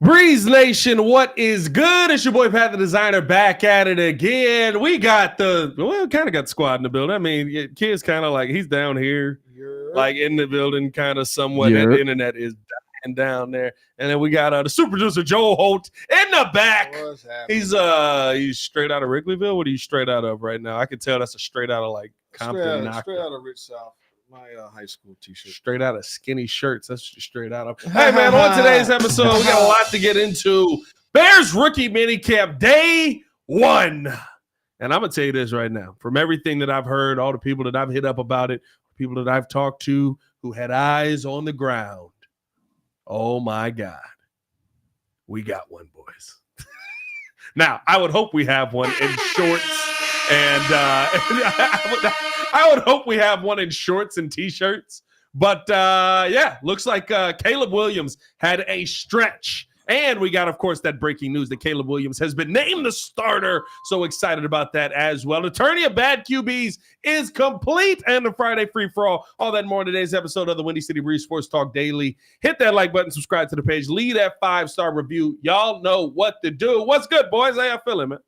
Breeze Nation, what is good? It's your boy Pat the Designer back at it again. We got kind of got the squad in the building. I mean, kid's kind of like he's down here, like in the building, kind of somewhat. That the internet is dying down there, and then we got the super producer Joe Holt in the back. He's straight out of Wrigleyville. What are you straight out of right now? I can tell that's a straight out of like Compton, straight out of Rich South. My high school t-shirt. Straight out of skinny shirts. That's just straight out of. Hey, man, on today's episode, we got a lot to get into. Bears rookie minicamp day 1. And I'm going to tell you this right now. From everything that I've heard, all the people that I've hit up about it, people that I've talked to who had eyes on the ground, oh, my God. We got one, boys. Now, I would hope we have one in shorts and I would hope we have one in shorts and T-shirts. But, looks like Caleb Williams had a stretch. And we got, of course, that breaking news that Caleb Williams has been named the starter. So excited about that as well. The tourney of bad QBs is complete. And the Friday free-for-all. All that and more in today's episode of the Windy City Breeze Sports Talk Daily. Hit that like button, subscribe to the page, leave that 5-star review. Y'all know what to do. What's good, boys? How y'all feeling, man?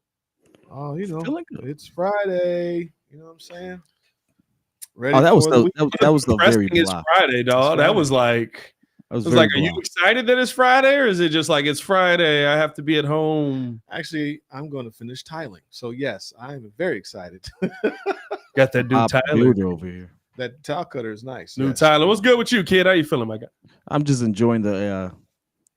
Oh, it's Friday. You know what I'm saying? Ready that was the very it's Friday, dog. That was like, are you excited that it's Friday, or is it just like it's Friday? I have to be at home. Actually, I'm going to finish tiling, so yes, I'm very excited. Got that new Tyler over here. That tile cutter is nice. New Tyler, what's good with you, kid? How you feeling, my guy? I'm just enjoying the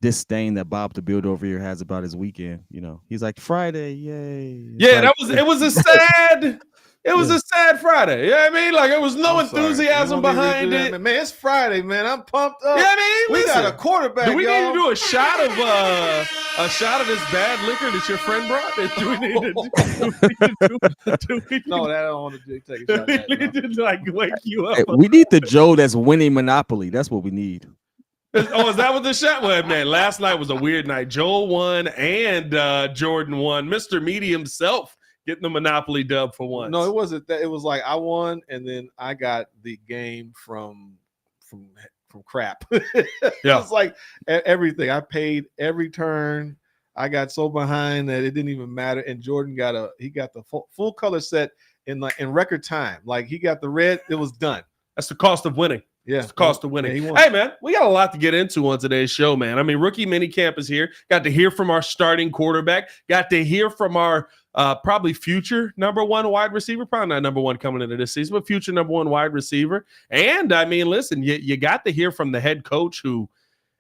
disdain that Bob the Builder over here has about his weekend. You know, he's like Friday, yay! Yeah, it was a sad. It was a sad Friday. You know what I mean? Like, there was no enthusiasm behind it. Man, it's Friday, man. I'm pumped up. Yeah, I mean, we got a quarterback. Do we need to do a shot of this bad liquor that your friend brought? Do we need to No, I don't want to take a shot. We need to like wake you up. Hey, we need the Joe that's winning Monopoly. That's what we need. Oh, is that what the shot was? Man, last night was a weird night. Joel won and Jordan won. Mr. Meaty himself getting the Monopoly dub for once. No, it wasn't that. It was like I won, and then I got the game from crap. Yeah, it's like everything. I paid every turn. I got so behind that it didn't even matter. And Jordan got the full color set in record time. Like he got the red. It was done. That's the cost of winning. Yeah, it's the cost of winning. Hey, man, we got a lot to get into on today's show, man. I mean, rookie minicamp is here. Got to hear from our starting quarterback. Got to hear from our probably future number one wide receiver. Probably not number one coming into this season, but future number one wide receiver. And, I mean, listen, you got to hear from the head coach who,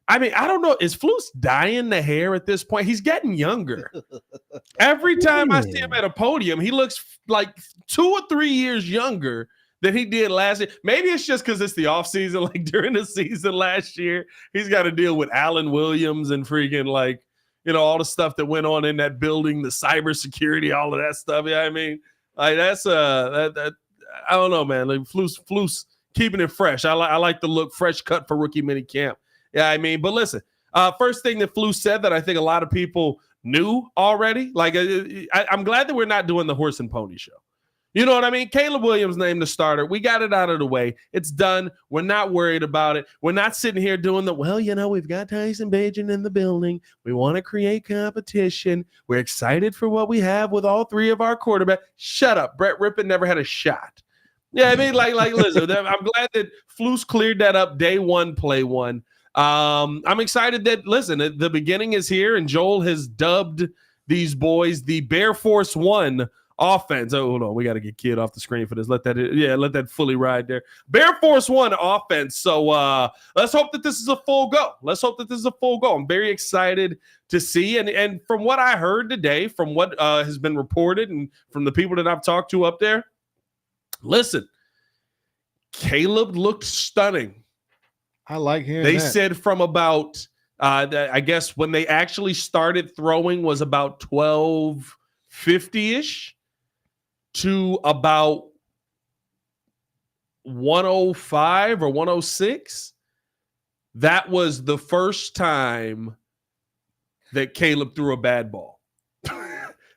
I mean, I don't know. Is Flus dyeing the hair at this point? He's getting younger. Every time I see him at a podium, he looks like 2 or 3 years younger than he did last year. Maybe it's just because it's the offseason. Like during the season last year, he's got to deal with Allen Williams and freaking like, you know, all the stuff that went on in that building, the cybersecurity, all of that stuff. Yeah, I mean, like that's that I don't know, man. Like Flus keeping it fresh. I like the look, fresh cut for rookie mini camp. Yeah, I mean, but listen, first thing that Flus said that I think a lot of people knew already. Like I'm glad that we're not doing the horse and pony show. You know what I mean? Caleb Williams named the starter. We got it out of the way. It's done. We're not worried about it. We're not sitting here doing we've got Tyson Bagent in the building. We want to create competition. We're excited for what we have with all 3 of our quarterbacks. Shut up. Brett Rippon never had a shot. Yeah, I mean, like listen, I'm glad that Flus cleared that up day 1, play 1. I'm excited that, listen, the beginning is here, and Joel has dubbed these boys the Bear Force 1 offense. Oh, hold on. We got to get Kid off the screen for this. Let that fully ride there. Bear Force 1 offense. So let's hope that this is a full go. I'm very excited to see. And from what I heard today, from what has been reported and from the people that I've talked to up there, listen, Caleb looked stunning. I like hearing They that. said from about, I guess when they actually started throwing was about 1250-ish. To about 105 or 106. That was the first time that Caleb threw a bad ball.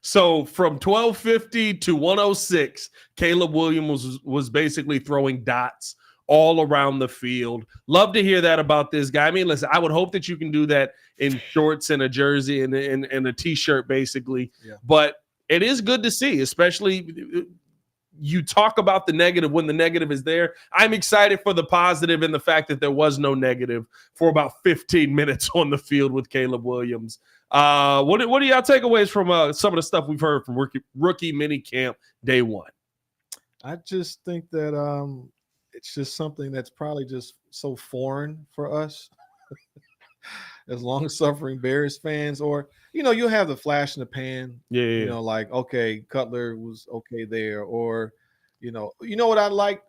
So from 1250 to 106, Caleb Williams was basically throwing dots all around the field. Love to hear that about this guy. I mean, listen, I would hope that you can do that in shorts and a jersey and a t-shirt, basically. Yeah. But it is good to see, especially you talk about the negative when the negative is there. I'm excited for the positive and the fact that there was no negative for about 15 minutes on the field with Caleb Williams. What do y'all takeaways from some of the stuff we've heard from rookie minicamp day one? I just think that it's just something that's probably just so foreign for us as long-suffering Bears fans, or you'll have the flash in the pan. Yeah. Like, okay, Cutler was okay there, or you know what I like.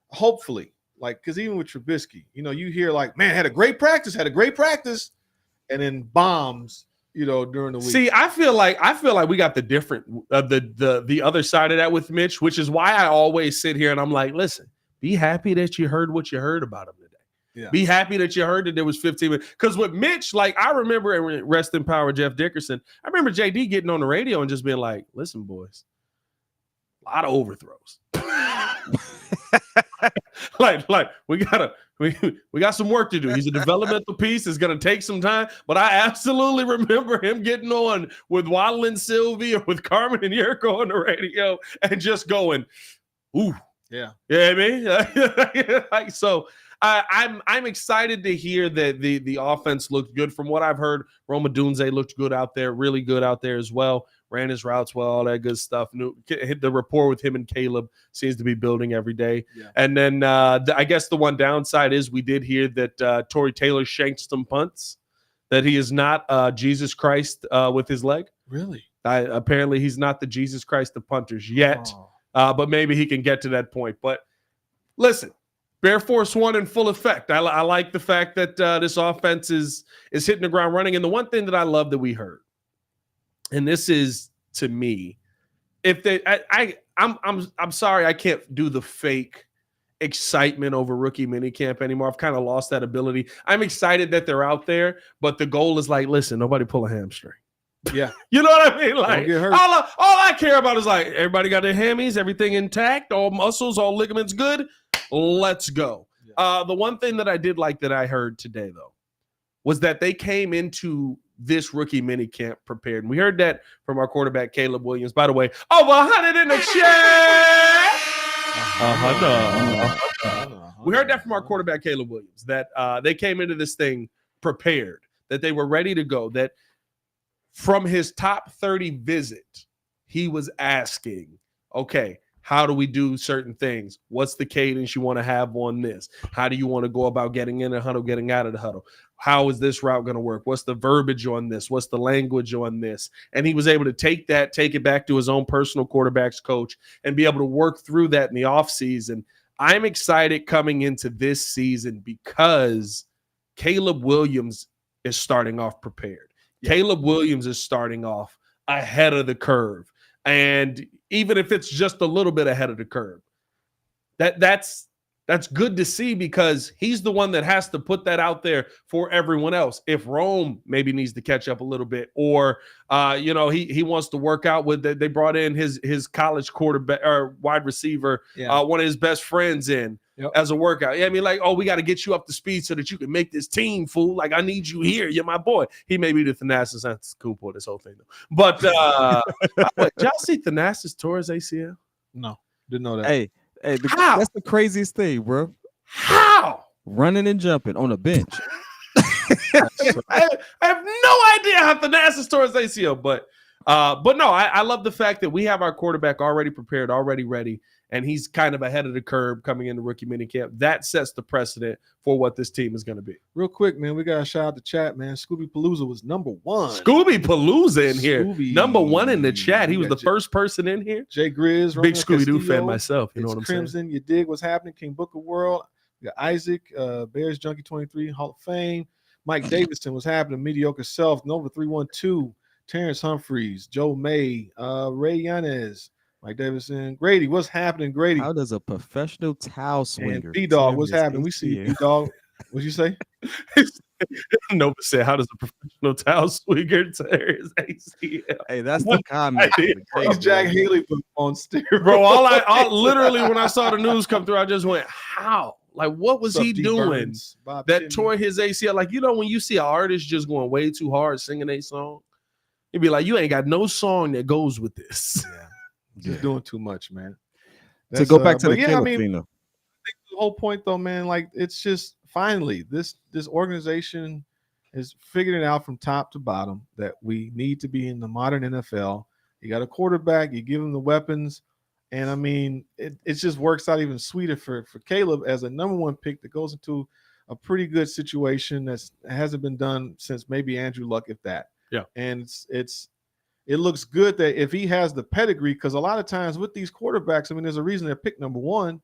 Hopefully, like, because even with Trubisky, you hear like, man, had a great practice, and then bombs. During the week. See, I feel like we got the different the other side of that with Mitch, which is why I always sit here and I'm like, listen, be happy that you heard what you heard about him today. Yeah. Be happy that you heard that there was 15 minutes. Because with Mitch, like I remember, and rest in power, Jeff Dickerson. I remember JD getting on the radio and just being like, listen, boys, a lot of overthrows. like we got some work to do. He's a developmental piece. It's going to take some time, but I absolutely remember him getting on with Waddle and Sylvie or with Carmen and Yurko on the radio and just going, ooh, yeah. Yeah, you know what I mean? Like, so I'm excited to hear that the offense looked good. From what I've heard, Roma Dunze looked good out there, really good out there as well. Ran his routes well, all that good stuff. Hit the rapport with him and Caleb seems to be building every day. Yeah. And then I guess the one downside is we did hear that Torrey Taylor shanked some punts, that he is not Jesus Christ with his leg. Really? Apparently he's not the Jesus Christ of punters yet, but maybe he can get to that point. But listen, Bear Force One in full effect. I like the fact that this offense is hitting the ground running. And the one thing that I love that we heard, and this is to me, if they, I'm sorry, I can't do the fake excitement over rookie minicamp anymore. I've kind of lost that ability. I'm excited that they're out there, but the goal is like, listen, nobody pull a hamstring. Yeah, you know what I mean. Like, get hurt. all I care about is like everybody got their hammies, everything intact, all muscles, all ligaments good. Let's go. Yeah. The one thing that I did like that I heard today though was that they came into this rookie minicamp prepared. And we heard that from our quarterback, Caleb Williams. By the way, over 100 in the chat. We heard that from our quarterback, Caleb Williams, that they came into this thing prepared, that they were ready to go, that from his top 30 visit, he was asking, okay, how do we do certain things? What's the cadence you want to have on this? How do you want to go about getting in a huddle, getting out of the huddle? How is this route going to work? What's the verbiage on this? What's the language on this? And he was able to take it back to his own personal quarterback's coach and be able to work through that in the offseason. I'm excited coming into this season because Caleb Williams is starting off prepared. Yeah. Caleb Williams is starting off ahead of the curve. And even if it's just a little bit ahead of the curve, that's good to see because he's the one that has to put that out there for everyone else. If Rome maybe needs to catch up a little bit, or he wants to work out with they brought in his college quarterback or wide receiver, one of his best friends in as a workout. Yeah, I mean, like, oh, we got to get you up to speed so that you can make this team, fool. Like, I need you here. You're my boy. He may be the Thanasis Antetokounmpo, this whole thing though. But did y'all see Thanasis tore his ACL? No, didn't know that. Hey, that's the craziest thing, bro. How? Running and jumping on a bench. I have no idea how Thanasis tore his ACL, but no, I love the fact that we have our quarterback already prepared, already ready, and he's kind of ahead of the curve coming into rookie minicamp. That sets the precedent for what this team is going to be. Real quick, man, we got to shout out the chat, man. Scooby Palooza was number one. Scooby Palooza in here. Number one in the chat. He was the first person in here. Jay Grizz. Big Scooby-Doo fan myself. You know what I'm Crimson, saying? You dig what's happening. King Booker World. We got Isaac, Bears Junkie 23, Hall of Fame. Mike Davidson, what's happening? Mediocre Self, Nova 312. Terrence Humphreys, Joe May, Ray Yanez, Mike Davidson, Grady. What's happening, Grady? How does a professional towel swinger? D-Dog, what's happening? We see you, D-Dog. What'd you say? Nova said, how does a professional towel swinger tear his ACL? Hey, that's the comment. Jack Haley put on steroids. Bro, all literally when I saw the news come through, I just went, how? Like, what was What's up, he D. doing Burns, Bob that Tinney? tore his ACL? Like, when you see an artist just going way too hard singing a song, you'd be like, you ain't got no song that goes with this. Yeah, just doing too much, man. To go back to the but Caleb I mean, thing, though. the whole point though, man, like it's just finally this organization is figuring it out from top to bottom that we need to be in the modern NFL. You got a quarterback, you give him the weapons, and I mean it just works out even sweeter for Caleb as a number one pick that goes into a pretty good situation that hasn't been done since maybe Andrew Luck, if that. Yeah. And it looks good that if he has the pedigree, because a lot of times with these quarterbacks, I mean, there's a reason they're picked number one.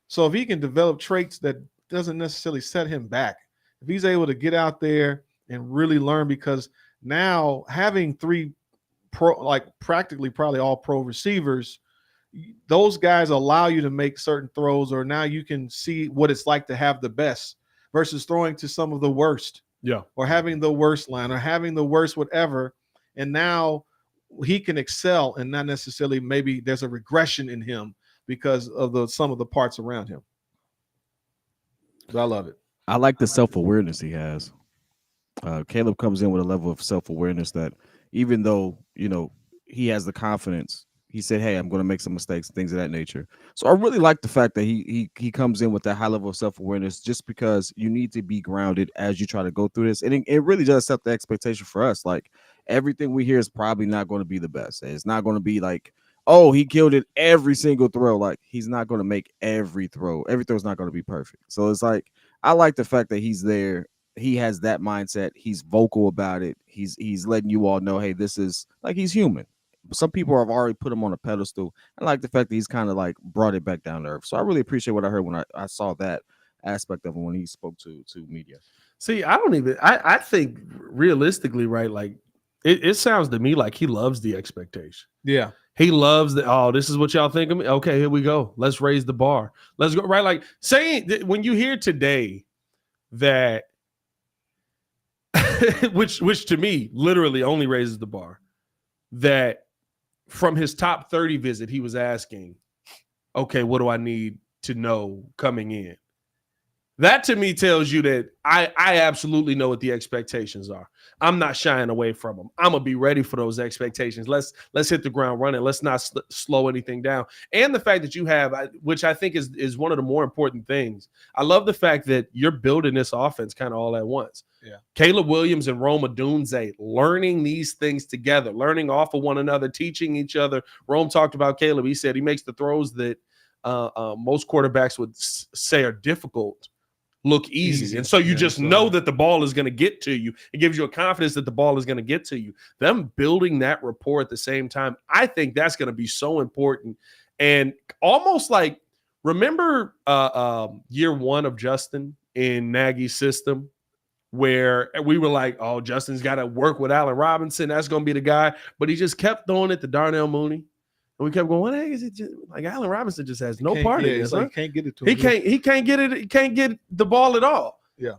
So if he can develop traits that doesn't necessarily set him back, if he's able to get out there and really learn, because now having three pro, like practically probably all pro receivers, those guys allow you to make certain throws, or now you can see what it's like to have the best versus throwing to some of the worst. Yeah. Or having the worst line or having the worst whatever. And now he can excel and not necessarily maybe there's a regression in him because of the some of the parts around him. But I love it. I like the self-awareness he has. Caleb comes in with a level of self-awareness that even though, he has the confidence, he said, hey, I'm going to make some mistakes, things of that nature. So I really like the fact that he comes in with that high level of self-awareness, just because you need to be grounded as you try to go through this. And it really does set the expectation for us. Like, everything we hear is probably not going to be the best. It's not going to be like, oh, he killed it every single throw. Like, he's not going to make every throw. Every throw is not going to be perfect. So it's like, I like the fact that he's there. He has that mindset. He's vocal about it. He's letting you all know, hey, this is like, he's human. Some people have already put him on a pedestal. I like the fact that he's kind of like brought it back down to earth. So I really appreciate what I heard when I saw that aspect of him when he spoke to media. See, I think realistically, right? Like, it sounds to me like he loves the expectation. Yeah. He loves this is what y'all think of me. Okay, here we go. Let's raise the bar. Let's go. Right. Like, saying that when you hear today that, which to me literally only raises the bar, that from his top 30 visit, he was asking, okay, what do I need to know coming in? That to me tells you that I absolutely know what the expectations are. I'm not shying away from them. I'm gonna be ready for those expectations. Let's hit the ground running. Let's not slow anything down. And the fact that you have, which I think is one of the more important things. I love the fact that you're building this offense kind of all at once. Yeah. Caleb Williams and Rome Odunze learning these things together, learning off of one another, teaching each other. Rome talked about Caleb. He said he makes the throws that most quarterbacks would say are difficult look easy. And so you just know that the ball is going to get to you. It gives you a confidence that the ball is going to get to you. Them building that rapport at the same time, I think that's going to be so important. And almost like, remember year one of Justin in Nagy's system, where we were like, oh, Justin's got to work with Allen Robinson. That's going to be the guy. But he just kept throwing it to Darnell Mooney. And we kept going, what is it? Just, like, Allen Robinson just has no part in this. Like, can't get it to him. He can't get it. He can't get the ball at all. Yeah.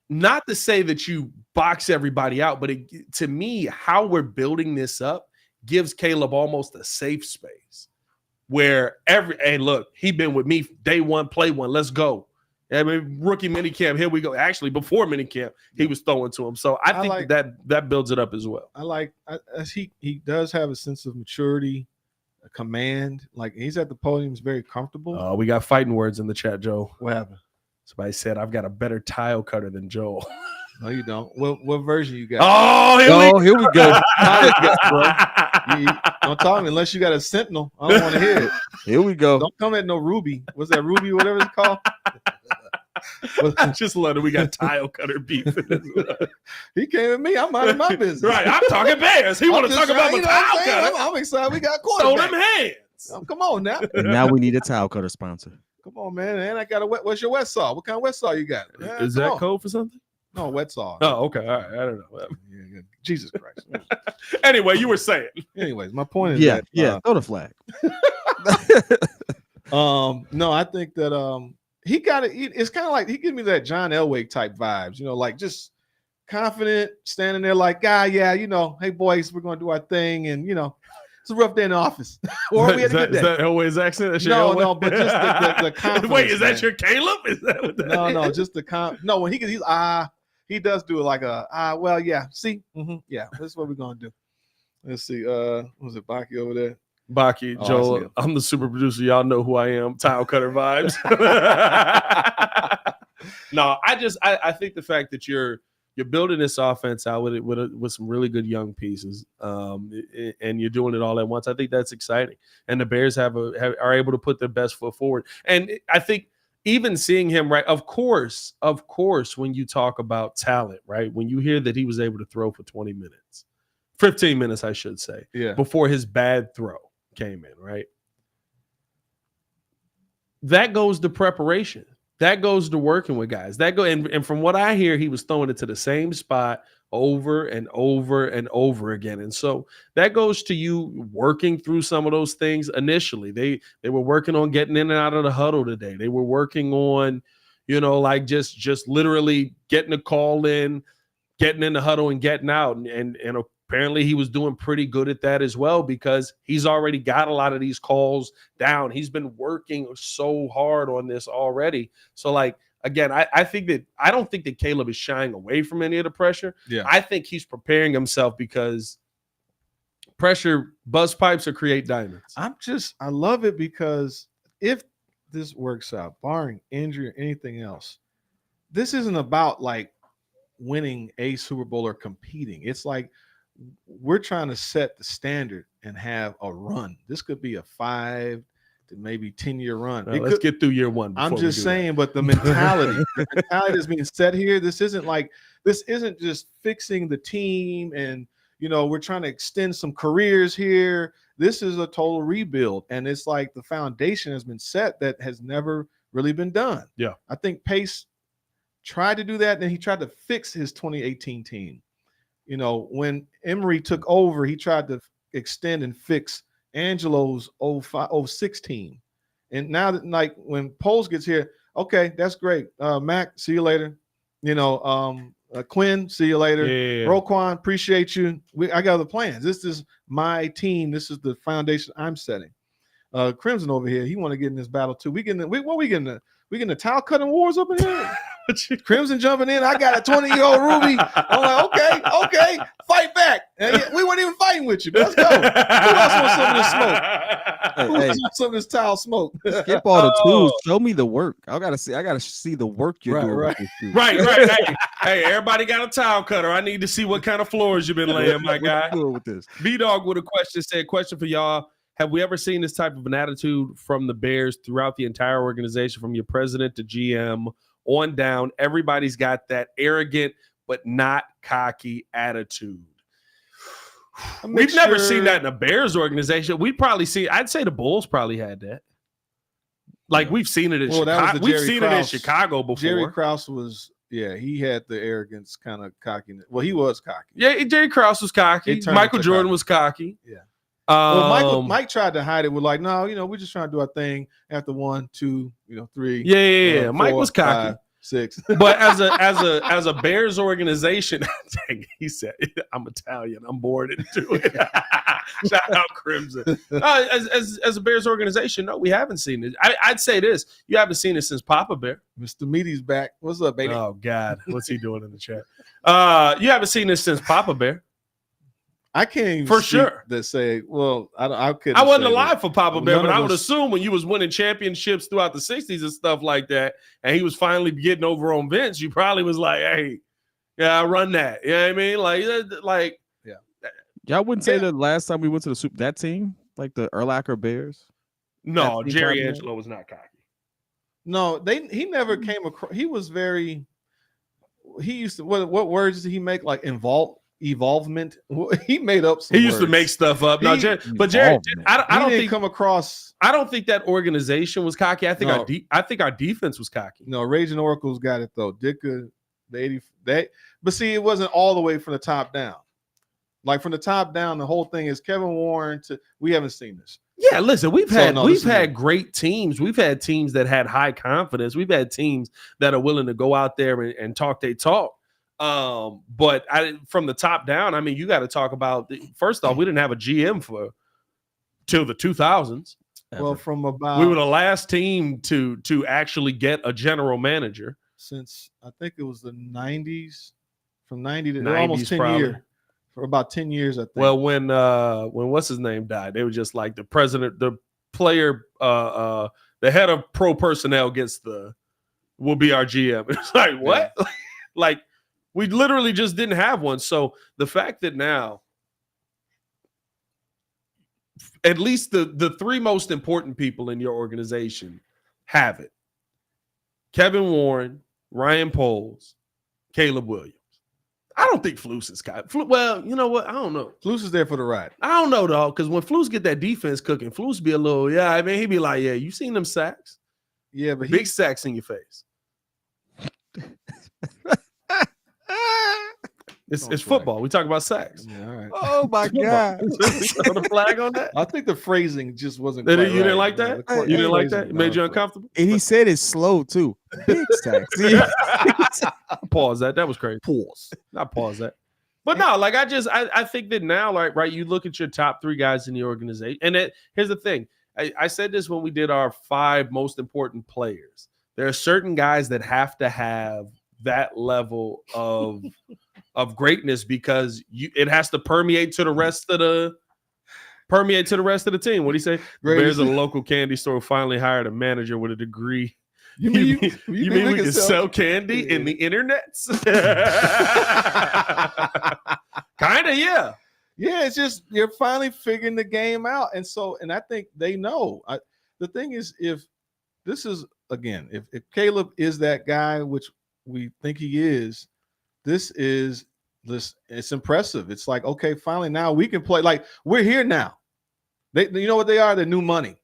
Not to say that you box everybody out, but to me, how we're building this up gives Caleb almost a safe space where hey, look, he been with me day one, play one. Let's go. I mean, rookie minicamp, here we go. Actually, before minicamp, he was throwing to him. So I think that builds it up as well. He does have a sense of maturity, a command. Like, he's at the podium, he's very comfortable. We got fighting words in the chat, Joe. What happened? Somebody said, I've got a better tile cutter than Joel. No, you don't. What version you got? Oh, here we go. Don't talk to me unless you got a Sentinel. I don't want to hear it. Here we go. Don't come at no Ruby. What's that, Ruby, whatever it's called? I just love it. We got tile cutter beef. He came at me. I'm minding my business. Right. I'm talking Bears. He want to talk about the tile cutter. I'm excited. We got quarterback. Throw them hands. Oh, come on now. And now we need a tile cutter sponsor. Come on, man. And I got what's your wet saw? What kind of wet saw you got? Is that code for something? No, wet saw. Oh, okay. All right. I don't know. Yeah. Jesus Christ. Anyway, you were saying. Anyways, my point is that throw the flag. No, I think that he got it. It's kind of like he gives me that John Elway type vibes, like just confident, standing there like, yeah, hey boys, we're gonna do our thing, and it's a rough day in the office. Or we had a good day. Is that Elway's accent? That's your No, Elway? no, but just the confidence. Wait, is that man. your Caleb? Is that what that No, is? just the no. When he's he does do it like a well, yeah. See, yeah, this is what we're gonna do. Let's see. Was it Baki over there? Baki, Oh, I see Joel, him. I'm the super producer. Y'all know who I am. Tile cutter vibes. No, I think the fact that you're building this offense out with some really good young pieces, and you're doing it all at once. I think that's exciting, and the Bears are able to put their best foot forward. And I think even seeing him, right, of course, when you talk about talent, right, when you hear that he was able to throw for 20 minutes, 15 minutes, I should say, before his bad throw came in, right? That goes to preparation. That goes to working with guys. And from what I hear, he was throwing it to the same spot over and over and over again. And so that goes to you working through some of those things initially. They were working on getting in and out of the huddle today. They were working on, like just literally getting a call in, getting in the huddle and getting out. And apparently he was doing pretty good at that as well, because he's already got a lot of these calls down. He's been working so hard on this already. So, like, again, I don't think that Caleb is shying away from any of the pressure. Yeah. I think he's preparing himself, because pressure buzz pipes or create diamonds. I love it, because if this works out, barring injury or anything else, this isn't about like winning a Super Bowl or competing. It's like we're trying to set the standard and have a run. This could be a 5 to maybe 10-year run. Let's get through year one. I'm just saying, but the mentality is being set here. This isn't just fixing the team and, we're trying to extend some careers here. This is a total rebuild. And it's like the foundation has been set that has never really been done. Yeah. I think Pace tried to do that, and then he tried to fix his 2018 team. When Emery took over, he tried to extend and fix Angelo's 06 team. And now that, like, when Poles gets here, okay, that's great. Mac, see you later. Quinn, see you later. Yeah. Roquan, appreciate you. I got other plans. This is my team. This is the foundation I'm setting. Crimson over here, he want to get in this battle too. We getting the towel cutting wars up in here. Crimson jumping in. I got a 20-year-old Ruby. I'm like, okay, fight back. And we weren't even fighting with you. But let's go. Who else wants some of this smoke? Who else wants some of this towel smoke? Skip all the tools. Show me the work. I gotta see the work you're doing. Right. With this Right. Hey, everybody got a towel cutter. I need to see what kind of floors you've been laying, my guy. What you doing with this? B-Dog with a question for y'all. Have we ever seen this type of an attitude from the Bears throughout the entire organization, from your president to GM on down? Everybody's got that arrogant but not cocky attitude. We've never seen that in a Bears organization. I'd say the Bulls probably had that. Like, we've seen it in Chicago. We've seen it in Chicago before. Jerry Krause was, he had the arrogance, kind of cockiness. Well, he was cocky. Yeah, Jerry Krause was cocky. Michael Jordan was cocky. Yeah. Well, Mike tried to hide it with like, no, we're just trying to do our thing after 1, 2, 3. Yeah. 4, Mike was cocky. 5, 6. But as a Bears organization, he said, "I'm Italian. I'm born into it." Shout out Crimson. As a Bears organization, no, we haven't seen it. I'd say this: you haven't seen it since Papa Bear. Mr. Meaty's back. What's up, baby? Oh God, what's he doing in the chat? You haven't seen this since Papa Bear. I can't even for sure that say, well, I couldn't. I wasn't alive for Papa Bear, but I would us... assume when you was winning championships throughout the 60s and stuff like that, and he was finally getting over on Vince, you probably was like, hey, yeah, I run that. You know what I mean? Like yeah. Y'all wouldn't say the last time we went to the Super, that team, like the Urlacher Bears? No, Jerry Angelo was not cocky. No, he never came across. He was he used to, what words did he make? Like evolvement. He made up some He used words. to make stuff up. Jerry, I don't think come across. I don't think that organization was cocky. I think our defense was cocky. No, Raging Oracle's got it though. Ditka, but see, it wasn't all the way from the top down. Like from the top down, the whole thing is Kevin Warren we haven't seen this. Yeah, listen, we've had great teams. We've had teams that had high confidence. We've had teams that are willing to go out there and talk their talk. But from the top down, I mean, you got to talk about, first off, we didn't have a GM for till the 2000s. Well, from about We were the last team to actually get a general manager. Since I think it was the 90s, from 90 to 90s almost 10 probably. years. For about 10 years, I think. Well, when what's his name died, they were just like the president, the player, the head of pro personnel will be our GM. It's like, what? Yeah. Like, we literally just didn't have one. So the fact that now, at least the three most important people in your organization have it: Kevin Warren, Ryan Poles, Caleb Williams. I don't think Flus is got. Well, you know what? I don't know. Flus is there for the ride. I don't know, though, because when Flus get that defense cooking, Flus be a little, he'd be like, yeah, you seen them sacks? Yeah, but big sacks in your face. It's football. We talk about sacks. Yeah, all right. Oh my God! Throw the flag on that. I think the phrasing just wasn't. You Quite didn't right. like that? Yeah, you didn't like that? It made you uncomfortable? And he said it's slow too. Big sacks. Pause that. That was crazy. Not pause that. But no, like I think that now, like, right, you look at your top three guys in the organization, and here's the thing. I said this when we did our 5 most important players. There are certain guys that have to have that level of greatness because it has to permeate to the rest of the team. What do you say? The Bears at a local candy store finally hired a manager with a degree. You mean we can sell candy in the internets? Kind of, yeah. Yeah, it's just you're finally figuring the game out, and I think they know. The thing is, if Caleb is that guy, which we think he is, it's impressive. It's like, okay, finally now we can play. Like, we're here now. You know what they are? They're new money.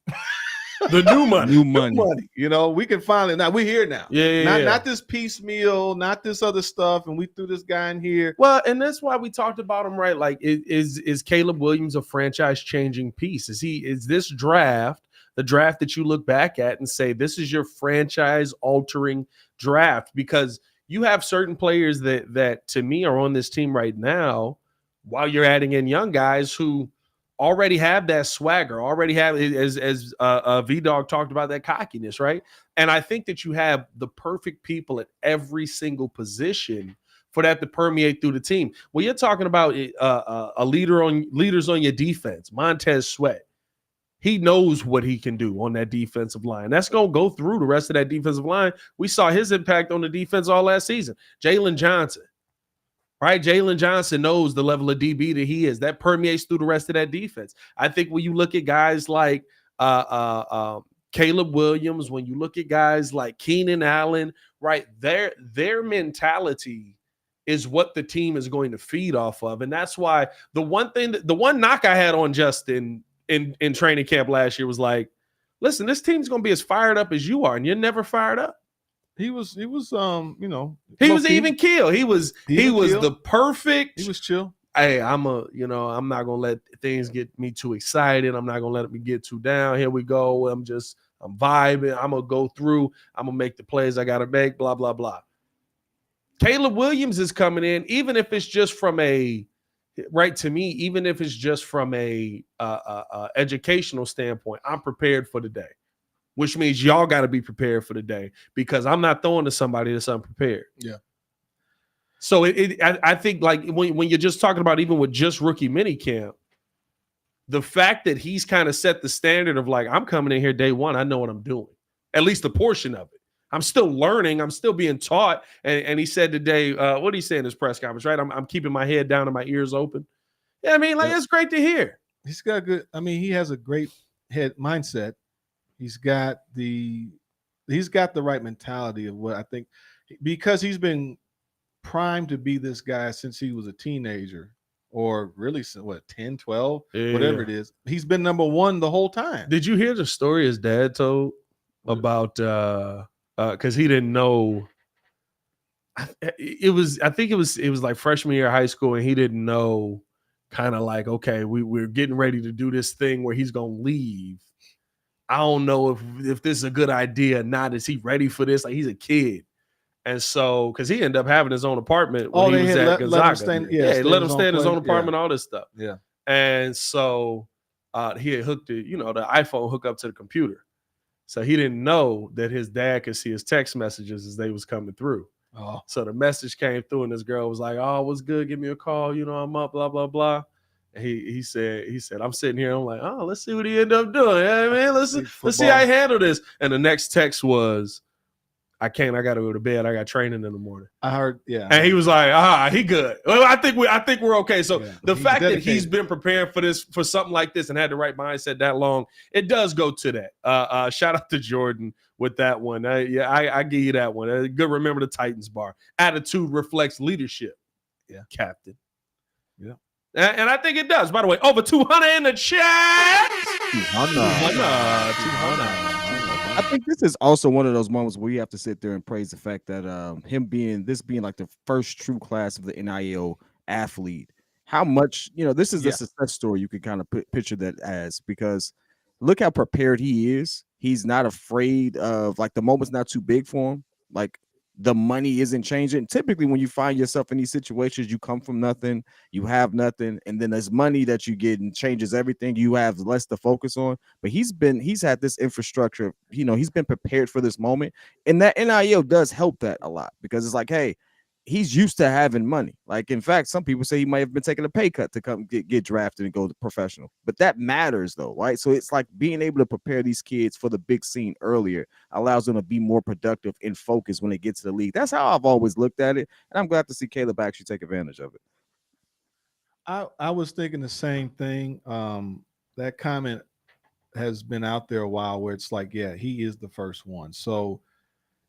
The new money. New money. You know, we can finally now we're here now. Yeah. Not this piecemeal, not this other stuff, and we threw this guy in here. Well, and that's why we talked about him, right? Like, is Caleb Williams a franchise-changing piece? Is this draft the draft that you look back at and say this is your franchise-altering draft? Because you have certain players that to me are on this team right now, while you're adding in young guys who already have that swagger, already have, as V-Dog talked about, that cockiness, right? And I think that you have the perfect people at every single position for that to permeate through the team. When you're talking about leaders on your defense, Montez Sweat, he knows what he can do on that defensive line. That's going to go through the rest of that defensive line. We saw his impact on the defense all last season. Jalen Johnson. Right, Jalen Johnson knows the level of DB that he is. That permeates through the rest of that defense. I think when you look at guys like Caleb Williams, when you look at guys like Keenan Allen, right, their mentality is what the team is going to feed off of, and that's why the one knock I had on Justin in training camp last year was like, listen, this team's going to be as fired up as you are, and you're never fired up. He was even keel. He was the perfect. He was chill. Hey, I'm not gonna let things get me too excited. I'm not gonna let me get too down. Here we go. I'm vibing. I'm gonna go through. I'm gonna make the plays I gotta make. Blah blah blah. Caleb Williams is coming in, even if it's just from a educational standpoint. I'm prepared for the day. Which means y'all got to be prepared for the day because I'm not throwing to somebody that's unprepared. Yeah. So I think like when you're just talking about even with just rookie minicamp, the fact that he's kind of set the standard of like, I'm coming in here day one, I know what I'm doing, at least a portion of it. I'm still learning. I'm still being taught. And he said today, what did he say in his press conference, right? I'm keeping my head down and my ears open. Yeah, I mean, like, it's great to hear. He has a great head mindset. He's got the right mentality of what I think, because he's been primed to be this guy since he was a teenager, or really 10, 12, whatever it is. He's been number one the whole time. Did you hear the story his dad told about because he didn't know it was like freshman year of high school, and he didn't know, kind of like, okay, we're getting ready to do this thing where he's gonna leave. I don't know if this is a good idea or not. Is he ready for this? Like, he's a kid. And so, because he ended up having his own apartment when he was at Gonzaga. Let him stay in his own apartment, all this stuff. Yeah. And so he had hooked it, the iPhone hook up to the computer. So he didn't know that his dad could see his text messages as they was coming through. Oh, So the message came through, and this girl was like, "Oh, what's good? Give me a call. I'm up. Blah blah blah." And he said, "I'm sitting here. I'm like, oh, let's see what he ended up doing. Yeah, man, let's see how he handle this." And the next text was, "I can't. I got to go to bed. I got training in the morning." I heard, yeah. And he was like, he good. Well, I think we're okay. So the fact dedicated. that he's been preparing for something like this and had the right mindset that long, it does go to that. Shout out to Jordan with that one. I give you that one. Good. Remember the Titans bar. Attitude reflects leadership. Yeah, captain. Yeah. And I think it does. By the way, over 200 in the chat. 200. I think this is also one of those moments where you have to sit there and praise the fact that him being like the first true class of the NIL athlete. How much, this is a success story you could kind of picture that as, because look how prepared he is. He's not afraid of, like, the moment's not too big for him. Like, the money isn't changing. Typically, when you find yourself in these situations, you come from nothing, you have nothing, and then there's money that you get and changes everything. You have less to focus on. But he's had this infrastructure. He's been prepared for this moment, and that NIL does help that a lot, because it's like, hey, he's used to having money. Like, in fact, some people say he might have been taking a pay cut to come get drafted and go to professional. But that matters, though, right? So it's like being able to prepare these kids for the big scene earlier allows them to be more productive and focused when they get to the league. That's how I've always looked at it, and I'm glad to see Caleb actually take advantage of it. I was thinking the same thing. That comment has been out there a while, where it's like, yeah, he is the first one. So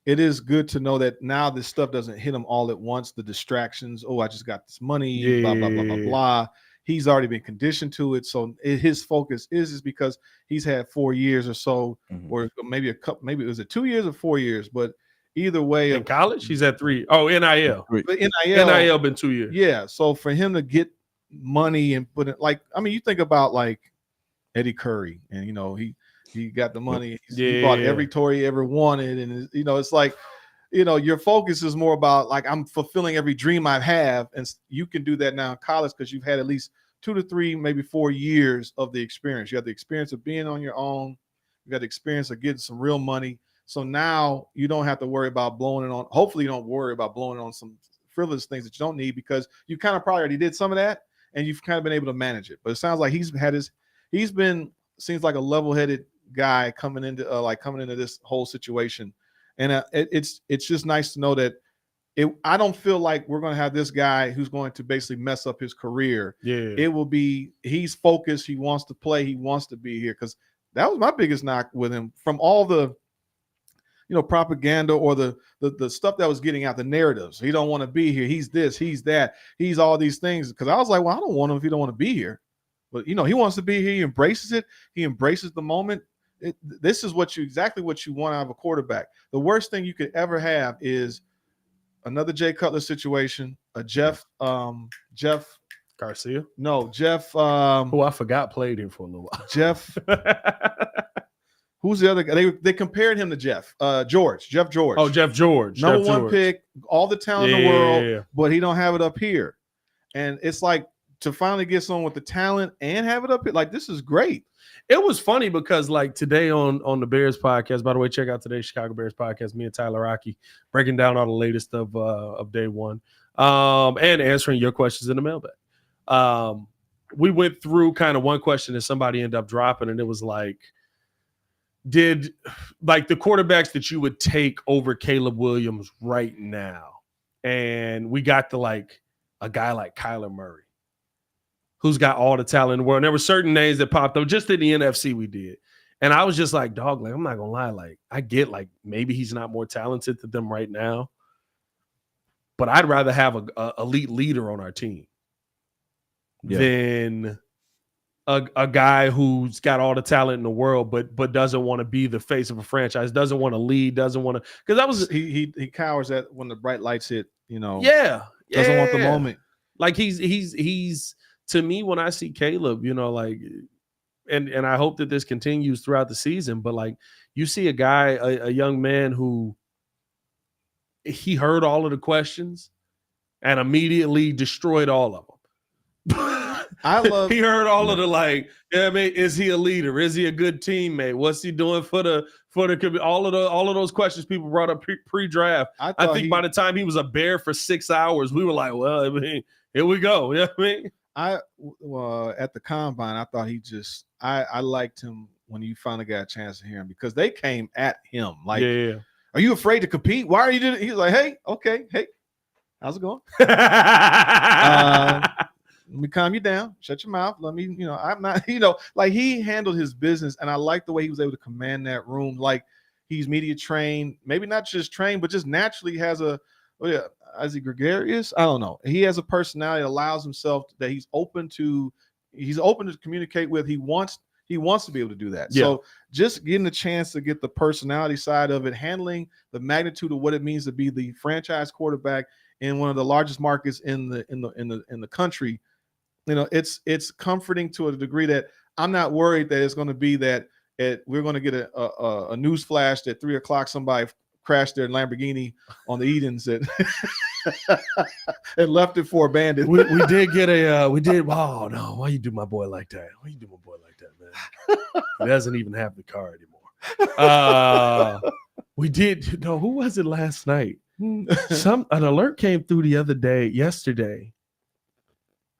it is good to know that now this stuff doesn't hit him all at once. The distractions, I just got this money, blah, blah, blah, blah, blah. He's already been conditioned to it. So his focus is because he's had 4 years or so, or maybe maybe it was 2 years or 4 years, but either way. In college, he's at 3. Oh, NIL. But NIL been 2 years. Yeah. So for him to get money and put it, you think about like Eddie Curry, and he got the money. He bought every toy he ever wanted. And, it's like, your focus is more about, like, I'm fulfilling every dream I have. And you can do that now in college because you've had at least 2 to 3, maybe 4 years of the experience. You have the experience of being on your own. You got the experience of getting some real money. So now you don't have to worry about blowing it on. Hopefully you don't worry about blowing it on some frivolous things that you don't need, because you kind of probably already did some of that and you've kind of been able to manage it. But it sounds like seems like a level-headed guy coming into this whole situation. And it's just nice to know that I don't feel like we're going to have this guy who's going to basically mess up his career. Yeah. It will be, he's focused. He wants to play. He wants to be here. Because that was my biggest knock with him, from all the, propaganda or the stuff that was getting out, the narratives. He don't want to be here. He's this, he's that, he's all these things. Because I was like, well, I don't want him if he don't want to be here. But, he wants to be here. He embraces it. He embraces the moment. This is exactly what you want out of a quarterback. The worst thing you could ever have is another Jay Cutler situation, a Jeff Garcia. No, Jeff. Who I forgot played here for a little while. Jeff. Who's the other guy? They compared him to Jeff George. Oh, Jeff George. Number one pick, all the talent in the world, but he don't have it up here. And it's like, to finally get someone with the talent and have it up here, like, this is great. It was funny because, like, today on the Bears podcast, by the way, check out today's Chicago Bears podcast, me and Tyler Rocky breaking down all the latest of day one, and answering your questions in the mailbag. We went through kind of one question that somebody ended up dropping, and it was like, the quarterbacks that you would take over Caleb Williams right now? And we got to, like, a guy like Kyler Murray, who's got all the talent in the world. And there were certain names that popped up just in the NFC we did. And I was just like, dog, like, I'm not going to lie. Like, I get, like, maybe he's not more talented than them right now, but I'd rather have a elite leader on our team than a guy who's got all the talent in the world, but doesn't want to be the face of a franchise, doesn't want to lead, doesn't want to, because that was, he cowers at when the bright lights hit, doesn't want the moment. Like, he's, to me, when I see Caleb, like, and I hope that this continues throughout the season, but, like, you see a guy, a young man who he heard all of the questions and immediately destroyed all of them. I love. He heard all of the like. Yeah, I mean, is he a leader? Is he a good teammate? What's he doing for the all of those questions people brought up pre-draft? I think by the time he was a Bear for 6 hours, we were like, well, I mean, here we go. You know what I mean? At the combine, I thought I liked him when you finally got a chance to hear him because they came at him like, are you afraid to compete? Why are you doing it? He was like, hey, okay, hey, how's it going? Let me calm you down. Shut your mouth. Let me, I'm not, like he handled his business. And I like the way he was able to command that room. Like he's media trained, maybe not just trained, but just naturally has is he gregarious? I don't know. He has a personality that allows himself that he's open to communicate with. He wants to be able to do that. Yeah. So just getting the chance to get the personality side of it, handling the magnitude of what it means to be the franchise quarterback in one of the largest markets in the country. It's comforting to a degree that I'm not worried that it's going to be that we're going to get a news flash that 3:00 somebody crashed their Lamborghini on the Edens and left it for abandoned. We did get oh no, why you do my boy like that? Why you do my boy like that, man? He doesn't even have the car anymore. We did. No, who was it last night? An alert came through yesterday.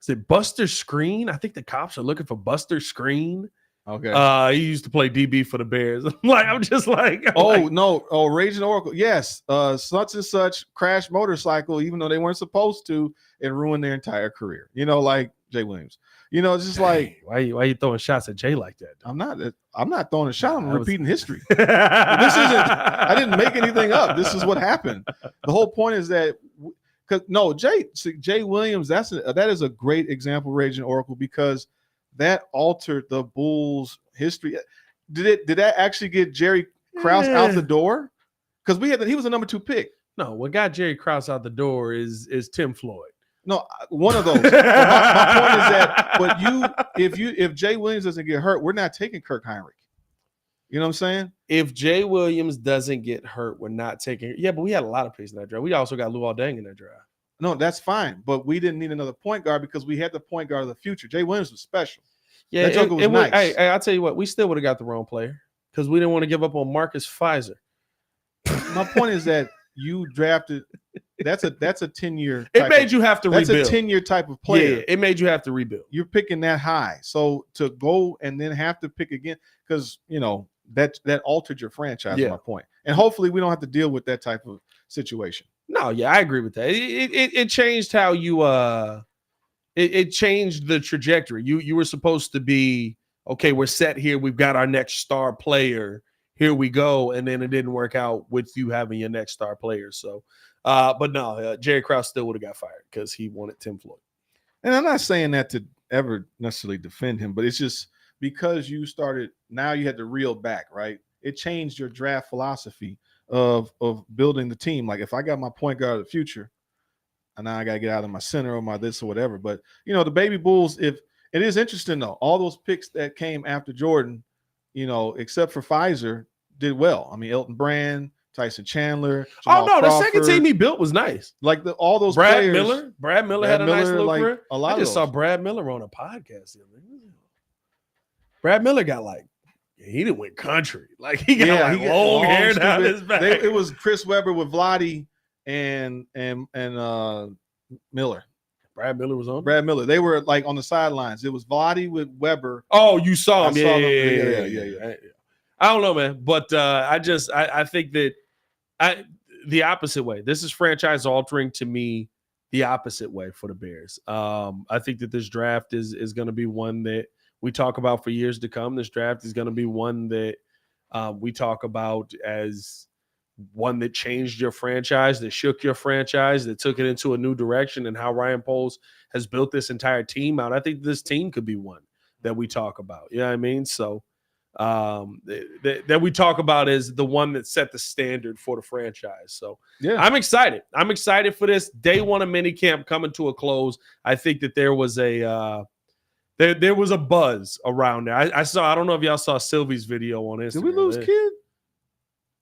Is it Buster Screen? I think the cops are looking for Buster Screen. Okay. He used to play DB for the Bears. I'm just like, no. Oh, Raging Oracle. Yes. Such and such crashed motorcycle, even though they weren't supposed to, and ruined their entire career. Like Jay Williams. It's just like, why you throwing shots at Jay like that? I'm not throwing a shot. I'm repeating history. I didn't make anything up. This is what happened. The whole point is that Jay Williams, that is a great example, Raging Oracle, because that altered the Bulls' history. Did that actually get Jerry Krause out the door? Because he was a number 2 pick. No, what got Jerry Krause out the door is Tim Floyd. No, one of those. my point is that, but if Jay Williams doesn't get hurt, we're not taking Kirk Heinrich. You know what I'm saying? If Jay Williams doesn't get hurt, we're not taking. Yeah, but we had a lot of picks in that draft. We also got Luol Deng in that draft. No, that's fine. But we didn't need another point guard because we had the point guard of the future. Jay Williams was special. Yeah, that joker was nice. Hey, I'll tell you what, we still would have got the wrong player because we didn't want to give up on Marcus Pfizer. My point is that you drafted. That's a 10-year. It made you have to rebuild. That's a 10-year type of player. Yeah, it made you have to rebuild. You're picking that high, so to go and then have to pick again because that altered your franchise. Yeah. My point, and hopefully we don't have to deal with that type of situation. No, yeah, I agree with that. It changed how you it changed the trajectory. You were supposed to be okay. We're set here. We've got our next star player. Here we go, and then it didn't work out with you having your next star player. So, but no, Jerry Krause still would have got fired because he wanted Tim Floyd. And I'm not saying that to ever necessarily defend him, but it's just because you started. Now you had to reel back, right? It changed your draft philosophy of building the team. Like if I got my point guard of the future, and now I got to get out of my center or my this or whatever. But the baby Bulls. If it is interesting though, all those picks that came after Jordan, except for Pfizer, did well. I mean, Elton Brand, Tyson Chandler. Jamal Crawford. The second team he built was nice. Like all those Brad players. Miller. Brad Miller had a nice little career. A lot I just saw Brad Miller on a podcast. Brad Miller got he didn't win country. Like he got long hair down his back. It was Chris Webber with Vlade and Miller. Brad Miller was on. Brad Miller. They were on the sidelines. It was Vlade with Webber. Oh, you saw him. Yeah. I don't know, man, but I think that the opposite way. This is franchise altering to me. The opposite way for the Bears. I think that this draft is going to be one that we talk about for years to come. This draft is going to be one that we talk about as one that changed your franchise, that shook your franchise, that took it into a new direction, and how Ryan Poles has built this entire team out. I think this team could be one that we talk about. You know what I mean? So that we talk about as the one that set the standard for the franchise. So yeah, I'm excited. I'm excited for this day one of minicamp coming to a close. I think that there was a there was a buzz around there. I don't know if y'all saw Sylvie's video on Instagram. Did we lose Kid?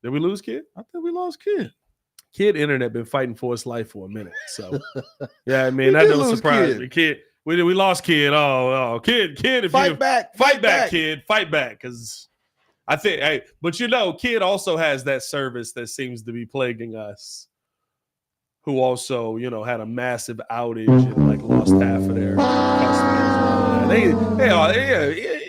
Did we lose Kid? I think we lost Kid. Kid internet been fighting for its life for a minute. So yeah, I mean, that don't surprise me. Kid, We lost Kid. Oh, Kid. If Fight you back. fight back, Kid. Fight back, because I think. Hey, but Kid also has that service that seems to be plaguing us. Who also, had a massive outage and like lost half of their customers.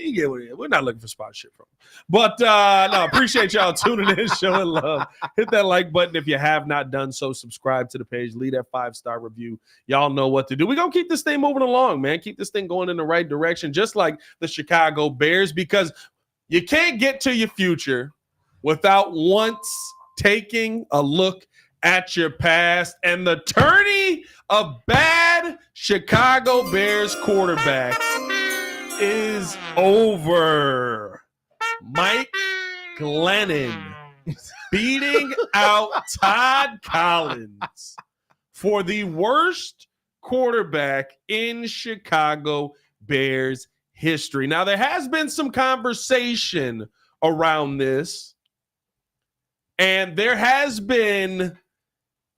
You get what it is. We're not looking for sponsorship from them. But no, appreciate y'all tuning in, showing love. Hit that like button if you have not done so. Subscribe to the page. Leave that 5-star review. Y'all know what to do. We're going to keep this thing moving along, man. Keep this thing going in the right direction, just like the Chicago Bears, because you can't get to your future without once taking a look at your past. And the tourney of bad Chicago Bears quarterbacks is over. Mike Glennon beating out Todd Collins for the worst quarterback in Chicago Bears history. Now, there has been some conversation around this, and there has been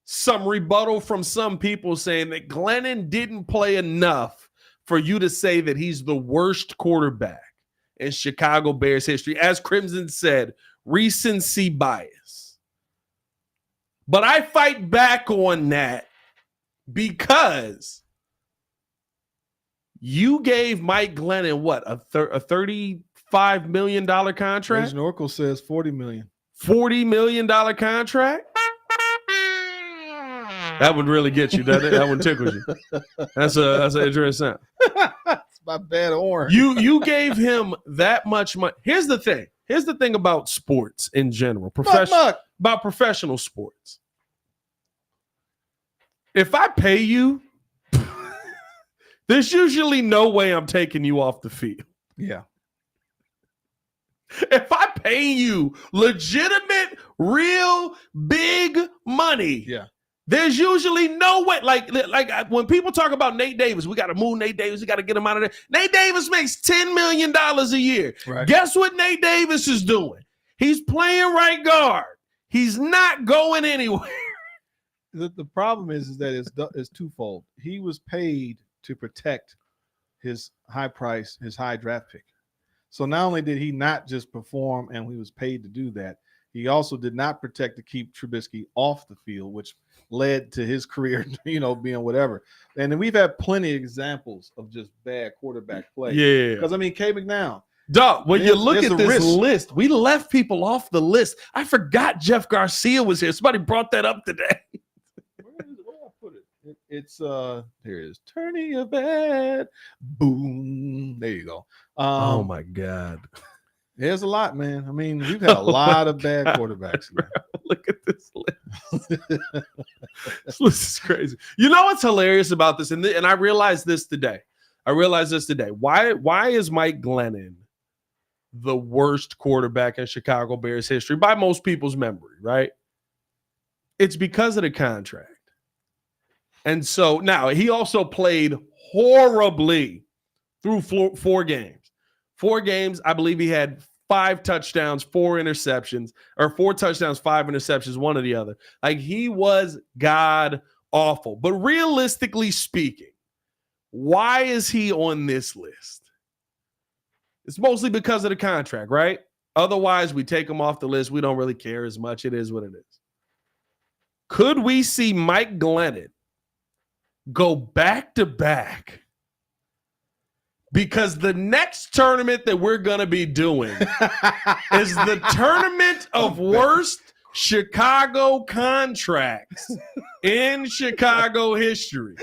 some rebuttal from some people saying that Glennon didn't play enough for you to say that he's the worst quarterback in Chicago Bears history. As Crimson said, recency bias. But I fight back on that because you gave Mike Glennon what, a $35 million contract? Agent Oracle says $40 million. $40 million contract? That would really get you, doesn't it? That one tickles you. That's an interesting sound. It's my bad orange. You gave him that much money. Here's the thing. Here's the thing about sports in general. About professional sports. If I pay you, there's usually no way I'm taking you off the field. Yeah. If I pay you legitimate, real big money, yeah, there's usually no way. Like when people talk about Nate Davis, we got to move Nate Davis. We got to get him out of there. Nate Davis makes $10 million a year. Right. Guess what Nate Davis is doing? He's playing right guard. He's not going anywhere. The problem is that it's twofold. He was paid to protect his high price, his high draft pick. So not only did he not just perform and he was paid to do that, he also did not protect to keep Trubisky off the field, which led to his career, being whatever. And then we've had plenty of examples of just bad quarterback play. Yeah. Because, K. McNown. Dog, when you look at this risk. list, we left people off the list. I forgot Jeff Garcia was here. Somebody brought that up today. Where did I put it? It's here it is. Tourney of bad. Boom. There you go. Oh my God. There's a lot, man. We've had a lot of bad quarterbacks. Look at this list. This list is crazy. You know what's hilarious about this? And I realized this today. Why is Mike Glennon the worst quarterback in Chicago Bears history by most people's memory, right? It's because of the contract. And so now he also played horribly through 4 games. 4 games, I believe he had 5 touchdowns, 4 interceptions, or 4 touchdowns, 5 interceptions, one or the other. Like, he was god awful. But realistically speaking, why is he on this list? It's mostly because of the contract, right? Otherwise, we take him off the list. We don't really care as much. It is what it is. Could we see Mike Glennon go back-to-back? Because the next tournament that we're going to be doing is the tournament of worst Chicago contracts in Chicago history.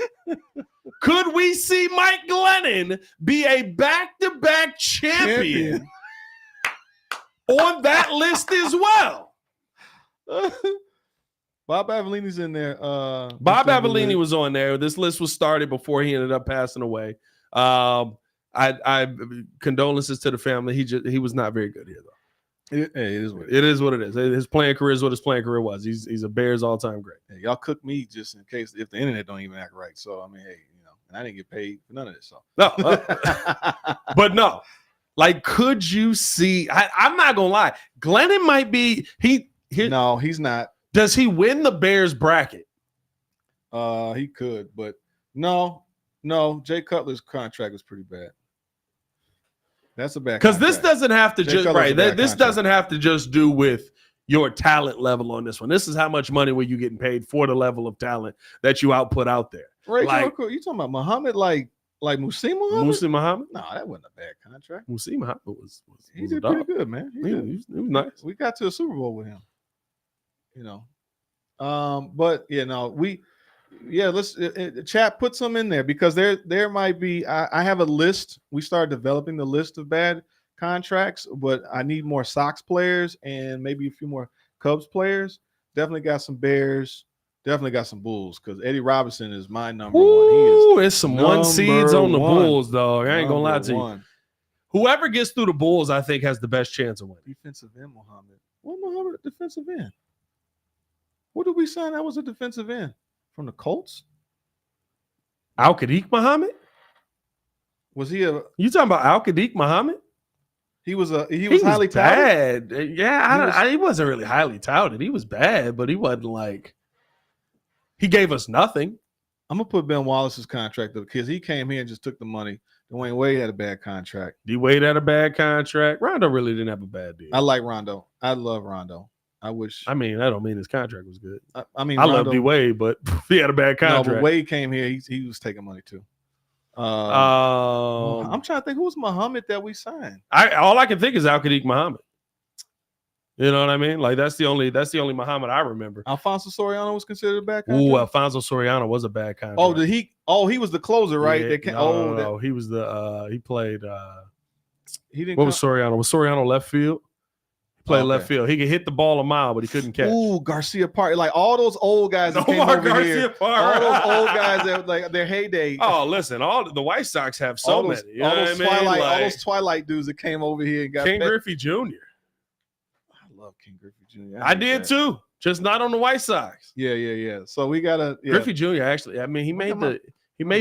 Could we see Mike Glennon be a back-to-back champion on that list as well? Bob Avellini's in there. Bob Avellini was on there. This list was started before he ended up passing away. I condolences to the family. He was not very good here, though. It is what it is. His playing career is what his playing career was. He's a Bears all-time great. Hey, y'all cook me just in case if the internet don't even act right. So hey, and I didn't get paid for none of this. So no, but no. Like, could you see? I'm not gonna lie. Glennon might be. No, he's not. Does he win the Bears bracket? He could, but no. No, Jay Cutler's contract was pretty bad. That's a bad Because contract. this doesn't have to Jay just Cutler's a bad This contract. doesn't have to just do with your talent level on this one. This is how much money were you getting paid for the level of talent that you output out there. Ray, like you talking about Muhammad like Musi Muhammad? Musi Muhammad? No, that wasn't a bad contract. Musi Muhammad was He did pretty good, man. He was nice. We got to a Super Bowl with him. You know, but let's chat, put some in there because there might be. I have a list. We started developing the list of bad contracts, but I need more Sox players and maybe a few more Cubs players. Definitely got some Bears. Definitely got some Bulls because Eddie Robinson is my number one. It's some one seeds on the Bulls, dog. I ain't gonna lie to you. Whoever gets through the Bulls, I think, has the best chance of winning. Defensive end, Muhammad. What Muhammad defensive end? What did we sign? That was a defensive end from the Colts. Al-Qadiq Muhammad? Was he a? You talking about Al-Qadiq Muhammad? He was highly touted. Bad. Yeah, he wasn't really highly touted. He was bad, but he wasn't like. He gave us nothing. I'm gonna put Ben Wallace's contract up because he came here and just took the money. Dwayne Wade had a bad contract. D-Wade had a bad contract. Rondo really didn't have a bad deal. I like Rondo. I love Rondo. I don't mean his contract was good. I love D-Wade, but he had a bad contract. No, but Wade came here. He was taking money too. I'm trying to think who was Muhammad that we signed. All I can think is Al-Qadiq Muhammad. You know what I mean? Like that's the only Muhammad I remember. Alfonso Soriano was considered a bad contract. Ooh, Alfonso Soriano was a bad contract. He was the closer, right? Yeah, no, he was the he played he didn't. What was Soriano? Was Soriano left field? He played left field. He could hit the ball a mile, but he couldn't catch. Ooh, Garcia Park. Like all those old guys that came over here. All those old guys that like their heyday. Oh, listen, all the White Sox have so many. You know what I mean? All those Twilight dudes that came over here and got King Griffey Jr. I love King Griffey Jr. I did too, just not on the White Sox. Yeah. So we gotta Griffey Jr. Actually, I mean, he made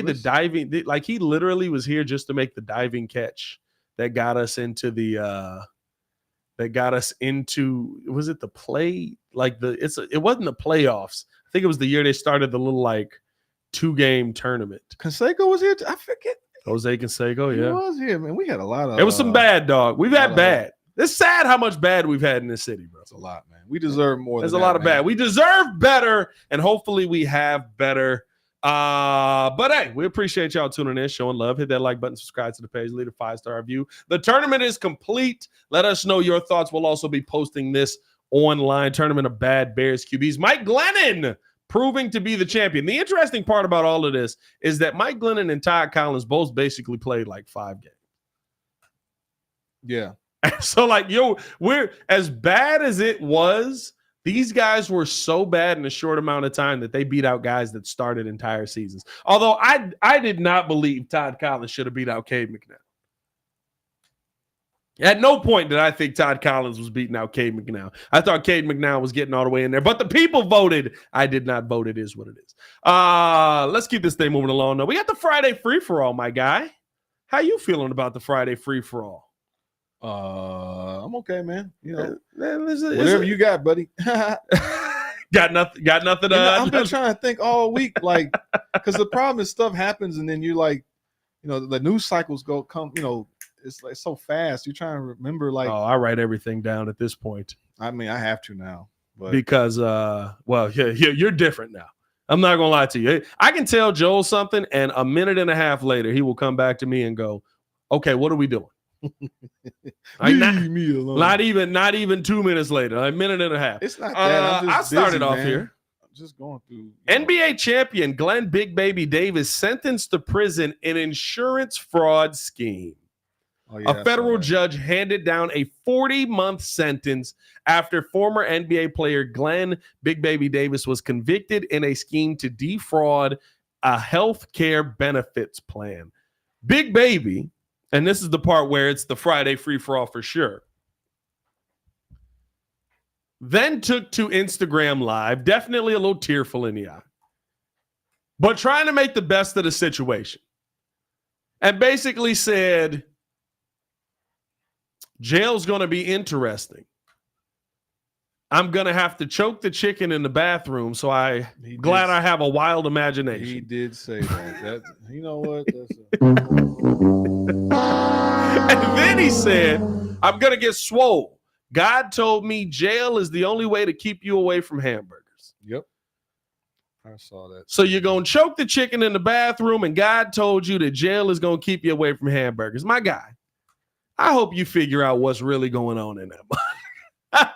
the diving. Like he literally was here just to make the diving catch that got us into the. Was it the play? Like it wasn't the playoffs. I think it was the year they started the little like 2-game tournament. Canseco was here. I forget. Jose Canseco, yeah. He was here, man. We had a lot of. It was some bad, dog. We've had bad. It's sad how much bad we've had in this city, bro. It's a lot, man. We deserve more. There's a lot of bad. We deserve better, and hopefully we have better. But hey, we appreciate y'all tuning in, showing love. Hit that like button, subscribe to the page, leave a 5-star review. The tournament is complete. Let us know your thoughts. We'll also be posting this online. Tournament of Bad Bears QBs. Mike Glennon proving to be the champion. The interesting part about all of this is that Mike Glennon and Todd Collins both basically played like 5 games. Yeah. So like, we're as bad as it was. These guys were so bad in a short amount of time that they beat out guys that started entire seasons. Although I did not believe Todd Collins should have beat out Cade McNown. At no point did I think Todd Collins was beating out Cade McNown. I thought Cade McNown was getting all the way in there, but the people voted. I did not vote. It is what it is. Let's keep this thing moving along. Now we got the Friday free-for-all, my guy. How you feeling about the Friday free-for-all? I'm okay, man. You know, whatever you got, buddy. got nothing. I've been trying to think all week, like, because the problem is stuff happens, and then you like, the news cycles come. It's like so fast. You're trying to remember, like. Oh, I write everything down at this point. I mean, I have to now, but because you're different now. I'm not gonna lie to you. I can tell Joel something, and a minute and a half later, he will come back to me and go, "Okay, what are we doing?" Leave me alone. Not even 2 minutes later, a minute and a half. It's not that. I started off here. I'm just going through. NBA champion Glenn Big Baby Davis sentenced to prison in insurance fraud scheme. A federal judge handed down a 40-month sentence after former NBA player Glenn Big Baby Davis was convicted in a scheme to defraud a health care benefits plan. Big Baby. And this is the part where it's the Friday free-for-all for sure. Then took to Instagram Live, definitely a little tearful in the eye, but trying to make the best of the situation. And basically said, jail's going to be interesting. I'm gonna have to choke the chicken in the bathroom. So I glad I have a wild imagination. He did say that. You know what? And then he said, I'm gonna get swole. God told me jail is the only way to keep you away from hamburgers. Yep. I saw that. So you're going to choke the chicken in the bathroom, and God told you that jail is going to keep you away from hamburgers. My guy, I hope you figure out what's really going on in that mind.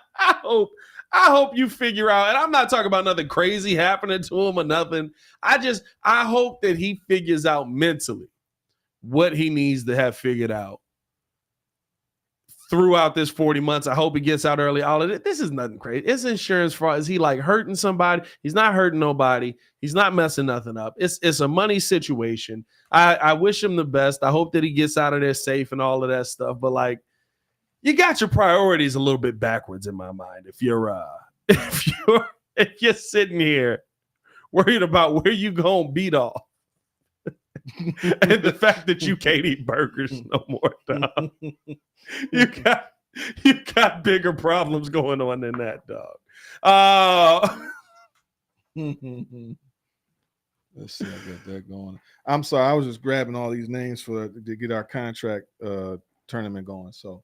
I hope you figure out, and I'm not talking about nothing crazy happening to him or nothing. I hope that he figures out mentally what he needs to have figured out throughout this 40 months. I hope he gets out early. All of it. This is nothing crazy. It's insurance fraud. Is he like hurting somebody? He's not hurting nobody. He's not messing nothing up. It's a money situation. I wish him the best. I hope that he gets out of there safe and all of that stuff. But like, you got your priorities a little bit backwards in my mind. If you're sitting here worried about where you gonna beat off. And the fact that you can't eat burgers no more, dog. You got bigger problems going on than that, dog. Let's see, I got that going. I'm sorry, I was just grabbing all these names to get our contract tournament going. So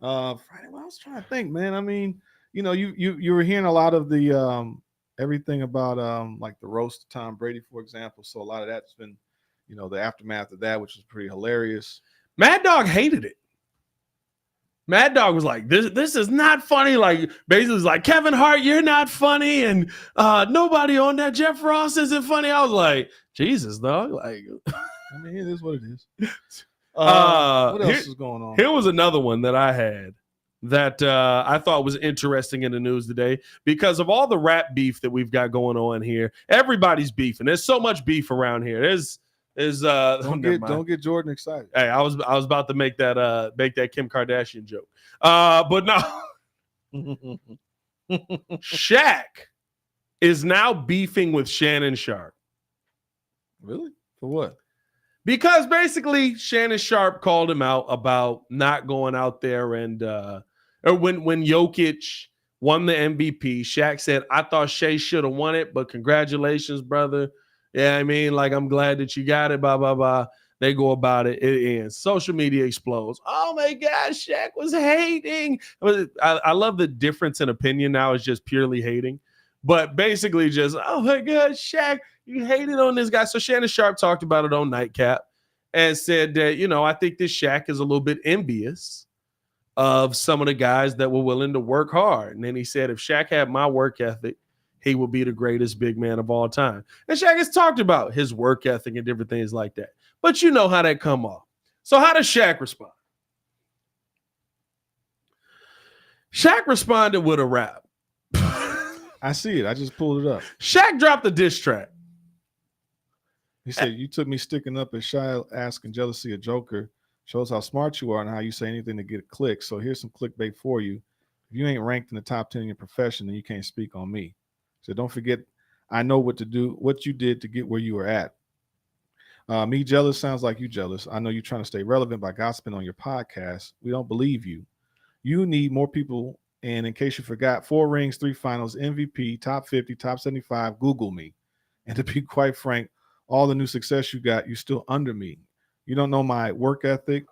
Friday, well, I was trying to think, man. I mean, you know, you were hearing a lot of the everything about like the roast of Tom Brady, for example. So a lot of that's been, you know, the aftermath of that, which was pretty hilarious. Mad Dog hated it. Mad Dog was like, this is not funny. Like, basically, was like, Kevin Hart, you're not funny. And nobody on that Jeff Ross isn't funny. I was like, Jesus, dog. Like, I mean, it is what it is. What else is going on? Here was another one that I had that I thought was interesting in the news today because of all the rap beef that we've got going on here. Everybody's beefing. There's so much beef around here. Don't get Jordan excited. Hey, I was about to make that Kim Kardashian joke. But no. Shaq is now beefing with Shannon Sharp. Really? For what? Because basically Shannon Sharp called him out about not going out there and or when Jokic won the MVP, Shaq said, I thought Shea should have won it, but congratulations, brother. Yeah, I mean, like, I'm glad that you got it, blah, blah, blah. They go about it. It ends. Social media explodes. Oh, my God, Shaq was hating. I love the difference in opinion now is just purely hating. But basically just, oh, my God, Shaq, you hated on this guy. So Shannon Sharp talked about it on Nightcap and said that, you know, I think this Shaq is a little bit envious of some of the guys that were willing to work hard. And then he said, if Shaq had my work ethic, he will be the greatest big man of all time. And Shaq has talked about his work ethic and different things like that. But you know how that come off. So how does Shaq respond? Shaq responded with a rap. I see it. I just pulled it up. Shaq dropped a diss track. He said, you took me sticking up at shy, asking jealousy a joker. Shows how smart you are and how you say anything to get a click. So here's some clickbait for you. If you ain't ranked in the top 10 in your profession, then you can't speak on me. So don't forget, I know what to do, what you did to get where you were at. Me jealous sounds like you jealous. I know you're trying to stay relevant by gossiping on your podcast. We don't believe you. You need more people. And in case you forgot, 4 rings, 3 finals, MVP, top 50, top 75, Google me. And to be quite frank, all the new success you got, you're still under me. You don't know my work ethic,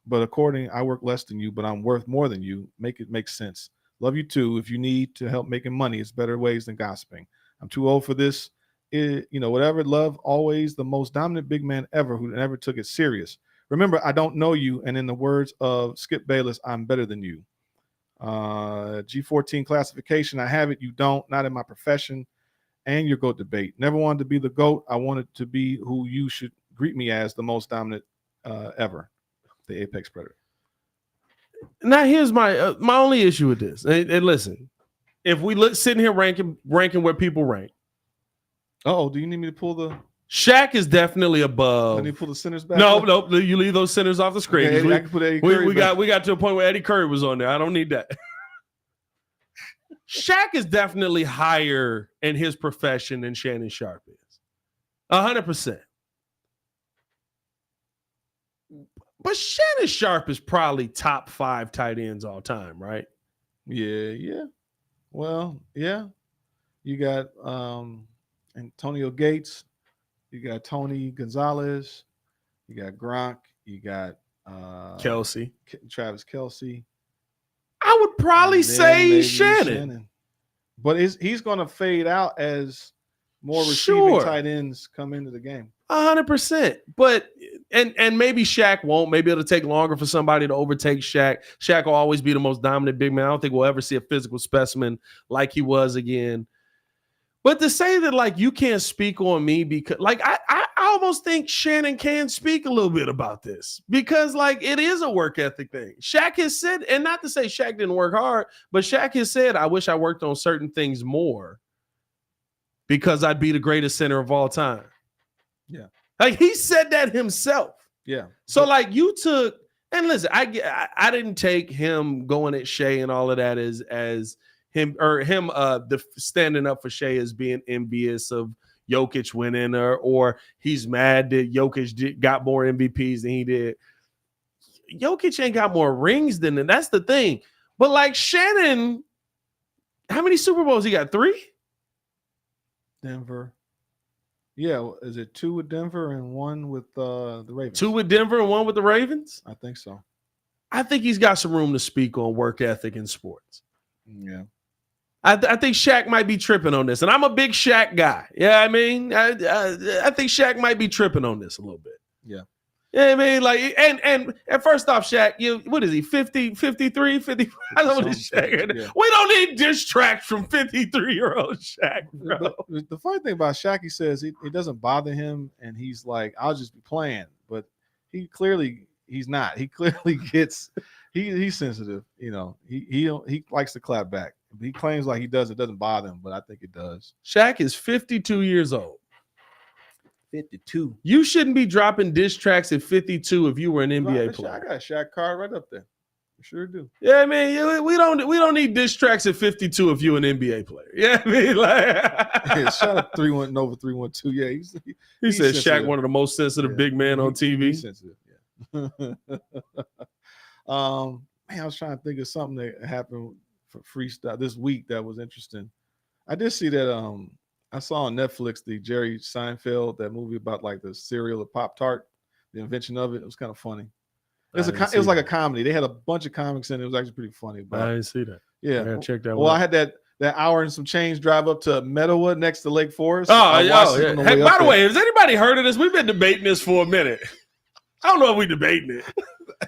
but I work less than you, but I'm worth more than you. Make it make sense. Love you too. If you need to help making money, it's better ways than gossiping. I'm too old for this. Whatever. Love, always the most dominant big man ever who never took it serious. Remember, I don't know you. And in the words of Skip Bayless, I'm better than you. G14 classification. I have it. You don't. Not in my profession. And your GOAT debate. Never wanted to be the GOAT. I wanted to be who you should greet me as, the most dominant ever. The apex predator. Now here's my only issue with this. And listen, if we look sitting here ranking where people rank. Oh, do you need me to pull the? Shaq is definitely above. Let me pull the centers back. No, you leave those centers off the screen. Okay, I can put Eddie Curry we got to a point where Eddie Curry was on there. I don't need that. Shaq is definitely higher in his profession than Shannon Sharp is. 100%. But Shannon Sharp is probably top 5 tight ends all time, right? Yeah. Well, yeah. You got Antonio Gates. You got Tony Gonzalez. You got Gronk. You got Kelsey. Travis Kelsey. I would probably And then say maybe Shannon. But he's going to fade out as more receiving Sure. tight ends come into the game. 100%. But and maybe Shaq won't. Maybe it'll take longer for somebody to overtake Shaq. Shaq will always be the most dominant big man. I don't think we'll ever see a physical specimen like he was again. But to say that, like, you can't speak on me because, like, I almost think Shannon can speak a little bit about this because, like, it is a work ethic thing. Shaq has said, and not to say Shaq didn't work hard, but Shaq has said, I wish I worked on certain things more because I'd be the greatest center of all time. Yeah. Like, he said that himself. Yeah. So, like, you took, and listen, I didn't take him going at Shea and all of that as him standing up for Shea as being envious of Jokic winning or he's mad that Jokic got more MVPs than he did. Jokic ain't got more rings than him. That's the thing. But like Shannon, how many Super Bowls he got? 3? Denver. Yeah, is it 2 with Denver and 1 with the Ravens? 2 with Denver and 1 with the Ravens? I think so. I think he's got some room to speak on work ethic in sports. Yeah. I think Shaq might be tripping on this, and I'm a big Shaq guy. Yeah, I mean, I think Shaq might be tripping on this a little bit. Yeah. Yeah, I mean, like, and first off, Shaq, what is he, 50, 53, 50? I don't know what is Shaq. Yeah. We don't need diss tracks from 53-year-old Shaq, bro. The funny thing about Shaq, he says it doesn't bother him, and he's like, I'll just be playing. But he's not. He clearly gets, he's sensitive. You know, he likes to clap back. He claims like it doesn't bother him, but I think it does. Shaq is 52 years old. 52. You shouldn't be dropping diss tracks at 52 if you were an NBA player. I got a Shaq card right up there. I sure do. Yeah, I mean, we don't need diss tracks at 52 if you're an NBA player. Yeah, I mean, like, yeah, shout out 3-1 Nova 312. Yeah, he said Shaq one of the most sensitive big men on TV. He's sensitive. Yeah. Man, I was trying to think of something that happened for freestyle this week that was interesting. I did see that I saw on Netflix the Jerry Seinfeld, that movie about like the cereal, the Pop-Tart, the invention of it. It was kind of funny. It was like a comedy. They had a bunch of comics in it. It was actually pretty funny. But I didn't see that. Yeah. I gotta check that one. Well, I had that hour and some change drive up to Meadowa next to Lake Forest. Yeah. Hey, by the way, has anybody heard of this? We've been debating this for a minute. I don't know if we're debating it.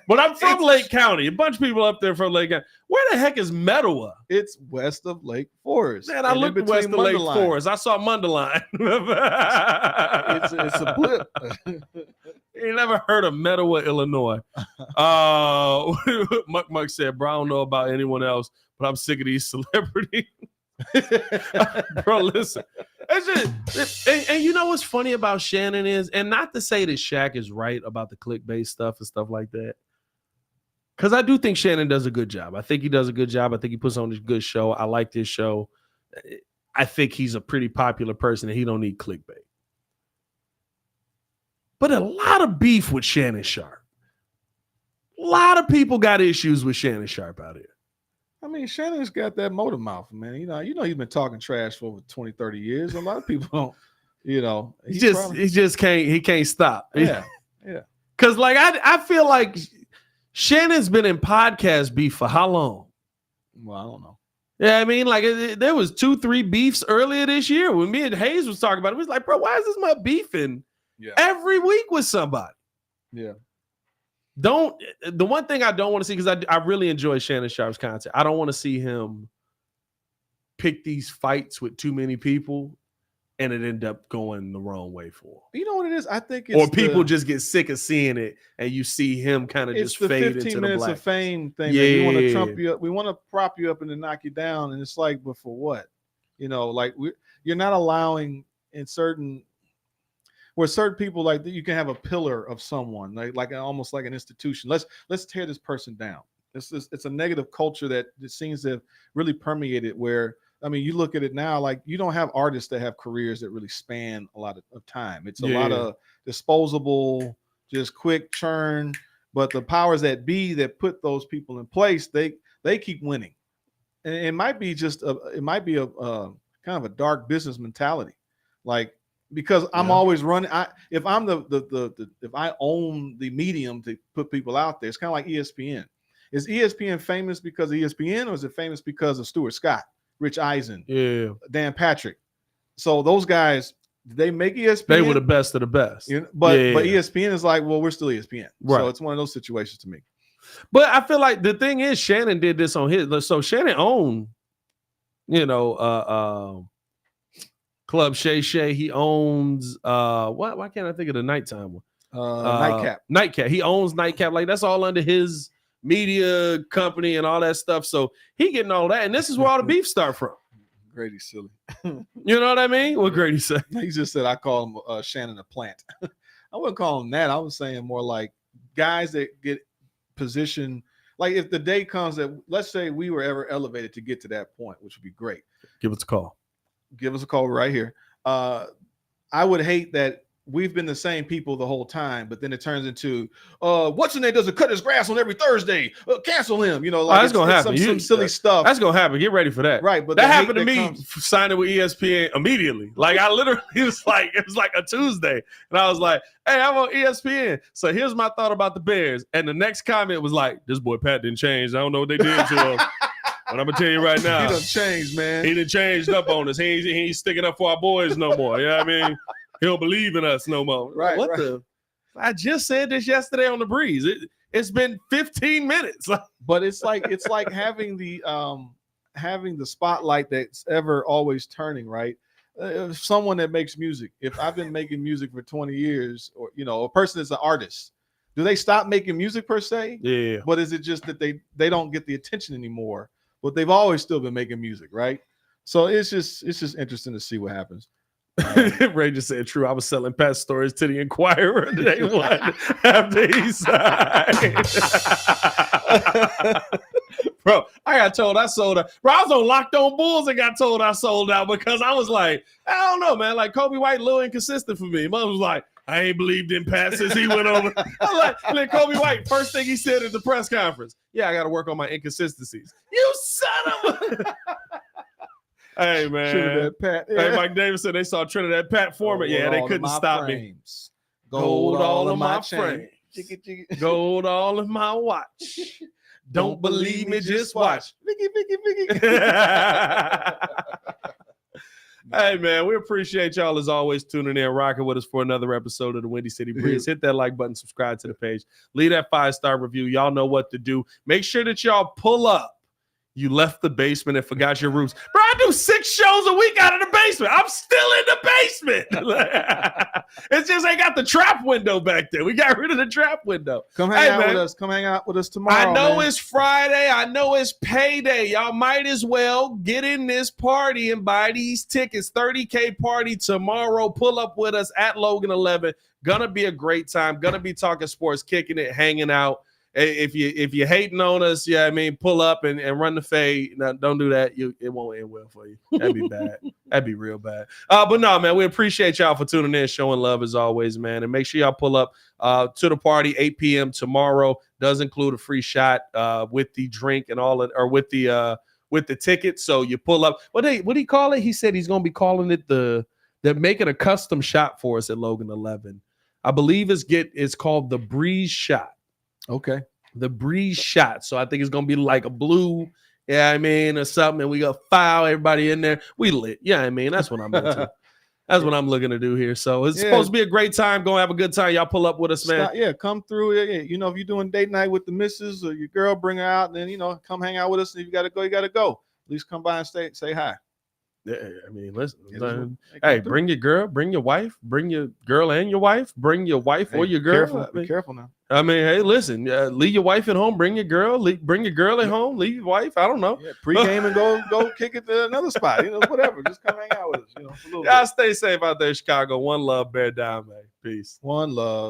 But I'm from Lake County. A bunch of people up there from Lake County. Where the heck is Meadowa? It's west of Lake Forest. Man, I looked west of Lake Forest. I saw Mundelein. It's a blip. You never heard of Meadowa, Illinois. Muck said, bro, I don't know about anyone else, but I'm sick of these celebrities. Bro, listen. It's just, and you know what's funny about Shannon is, and not to say that Shaq is right about the clickbait stuff and stuff like that, because I do think Shannon does a good job. I think he does a good job. I think he puts on a good show. I like this show. I think he's a pretty popular person and he don't need clickbait. But a lot of beef with Shannon Sharp. A lot of people got issues with Shannon Sharp out here. I mean, Shannon's got that motor mouth, man. You know, he's been talking trash for over 20, 30 years. A lot of people don't, you know. He just can't stop. Yeah. Because, like, I feel like Shannon's been in podcast beef for how long? Well, I don't know. Yeah, I mean, like, there was 2-3 beefs earlier this year when me and Hayes was talking about it. We was like, bro, why is this my beefing every week with somebody? Yeah. The one thing I don't want to see, because I really enjoy Shannon Sharp's content, I don't want to see him pick these fights with too many people and it end up going the wrong way for him. You know what it is? I think it's people just get sick of seeing it and you see him kind of just fade into the 15 minutes of fame thing. Yeah. We want to trump you up. We want to prop you up and then knock you down. And it's like, but for what? You know, like you're not allowing in certain people, like you can have a pillar of someone, like almost like an institution. Let's tear this person down. It's a negative culture that seems to have really permeated where, I mean, you look at it now, like you don't have artists that have careers that really span a lot of time. It's a lot of disposable, just quick churn. But the powers that be that put those people in place, they keep winning. and it might be just it might be a kind of a dark business mentality, like because I'm always running. If I'm if I own the medium to put people out there, it's kind of like ESPN. Is ESPN famous because of ESPN, or is it famous because of Stuart Scott, Rich Eisen, Dan Patrick? So those guys, they make ESPN. They were the best of the best. But ESPN is like, well, we're still ESPN. Right. So it's one of those situations to me. But I feel like the thing is, Shannon did this on his. So Shannon owned, Club Shay Shay. He owns why can't I think of the nighttime one? Nightcap. He owns Nightcap. Like that's all under his media company and all that stuff. So he getting all that, and this is where all the beef start from. Grady's silly. You know what I mean? What Grady said? He just said I call him Shannon a plant. I wouldn't call him that. I was saying more like guys that get positioned. Like if the day comes that, let's say we were ever elevated to get to that point, which would be great. Give us a call. Give us a call right here. I would hate that we've been the same people the whole time, but then it turns into what's the name doesn't cut his grass on every Thursday. Cancel him. Like that's gonna happen. Some silly stuff. That's gonna happen. Get ready for that. Right, but that happened to me signing with ESPN immediately. Like I literally it was like a Tuesday, and I was like, "Hey, I'm on ESPN." So here's my thought about the Bears, and the next comment was like, "This boy Pat didn't change. I don't know what they did to him." But I'm gonna tell you right now, he done changed, man. He done changed up on us. He ain't sticking up for our boys no more. You know what I mean? He don't believe in us no more. Right. What the? I just said this yesterday on the breeze. It's been 15 minutes. But it's like having the spotlight that's ever always turning, right? Someone that makes music. If I've been making music for 20 years, or a person that's an artist, do they stop making music per se? Yeah. But is it just that they don't get the attention anymore? But they've always still been making music, right? So it's just interesting to see what happens. Ray just said true. I was selling past stories to the Inquirer day one after he signed. Bro, I got told I sold out. Bro, I was on Locked On Bulls and got told I sold out because I was like, I don't know, man. Like Kobe White, a little inconsistent for me. Mom was like, I ain't believed in passes. He went over. I was like, and then Kobe White, first thing he said at the press conference, yeah, I got to work on my inconsistencies. You son of a. Hey, man. Trinidad Pat. Yeah. Hey, Mike Davis said they saw Trinidad Pat format. Yeah, they couldn't stop frames. me. Gold all of my frames. Gold all of my watch. Don't believe me, just watch. Vicky. Hey, man, we appreciate y'all as always tuning in, rocking with us for another episode of the Windy City Breeze. Hit that like button, subscribe to the page. Leave that 5-star review. Y'all know what to do. Make sure that y'all pull up. You left the basement and forgot your roots. Bro, I do 6 shows a week out of the basement. I'm still in the basement. It's just ain't got the trap window back there. We got rid of the trap window. Come hang out with us. Come hang out with us tomorrow. I know it's Friday. I know it's payday. Y'all might as well get in this party and buy these tickets. 30K party tomorrow. Pull up with us at Logan 11. Gonna be a great time. Gonna be talking sports, kicking it, hanging out. If you're hating on us, pull up and run the fade. No, don't do that. It won't end well for you. That'd be bad. That'd be real bad. But no, man, we appreciate y'all for tuning in, showing love as always, man. And make sure y'all pull up to the party 8 p.m. tomorrow. Does include a free shot with the drink and all it, or with the ticket. So you pull up. What do you call it? He said he's gonna be calling it they're making a custom shot for us at Logan 11. I believe it's called the Breeze Shot. Okay. The Breeze Shot. So I think it's gonna be like a blue, or something, and we gonna file everybody in there. We lit. That's what I'm into. That's what I'm looking to do here. So it's supposed to be a great time. Go have a good time. Y'all pull up with us, man. Come through. Yeah. If you're doing date night with the missus or your girl, bring her out, and then come hang out with us. And if you gotta go. At least come by and say hi. Yeah, listen. Hey, bring your girl, bring your wife, bring your girl and your wife, bring your wife or your girl. Be careful now. Hey, listen, leave your wife at home, bring your girl, bring your girl at home, leave your wife. I don't know. Yeah, pre-game and go kick it to another spot. Whatever. Just come hang out with us. Y'all stay safe out there in Chicago. One love, bear down, man. Peace. One love.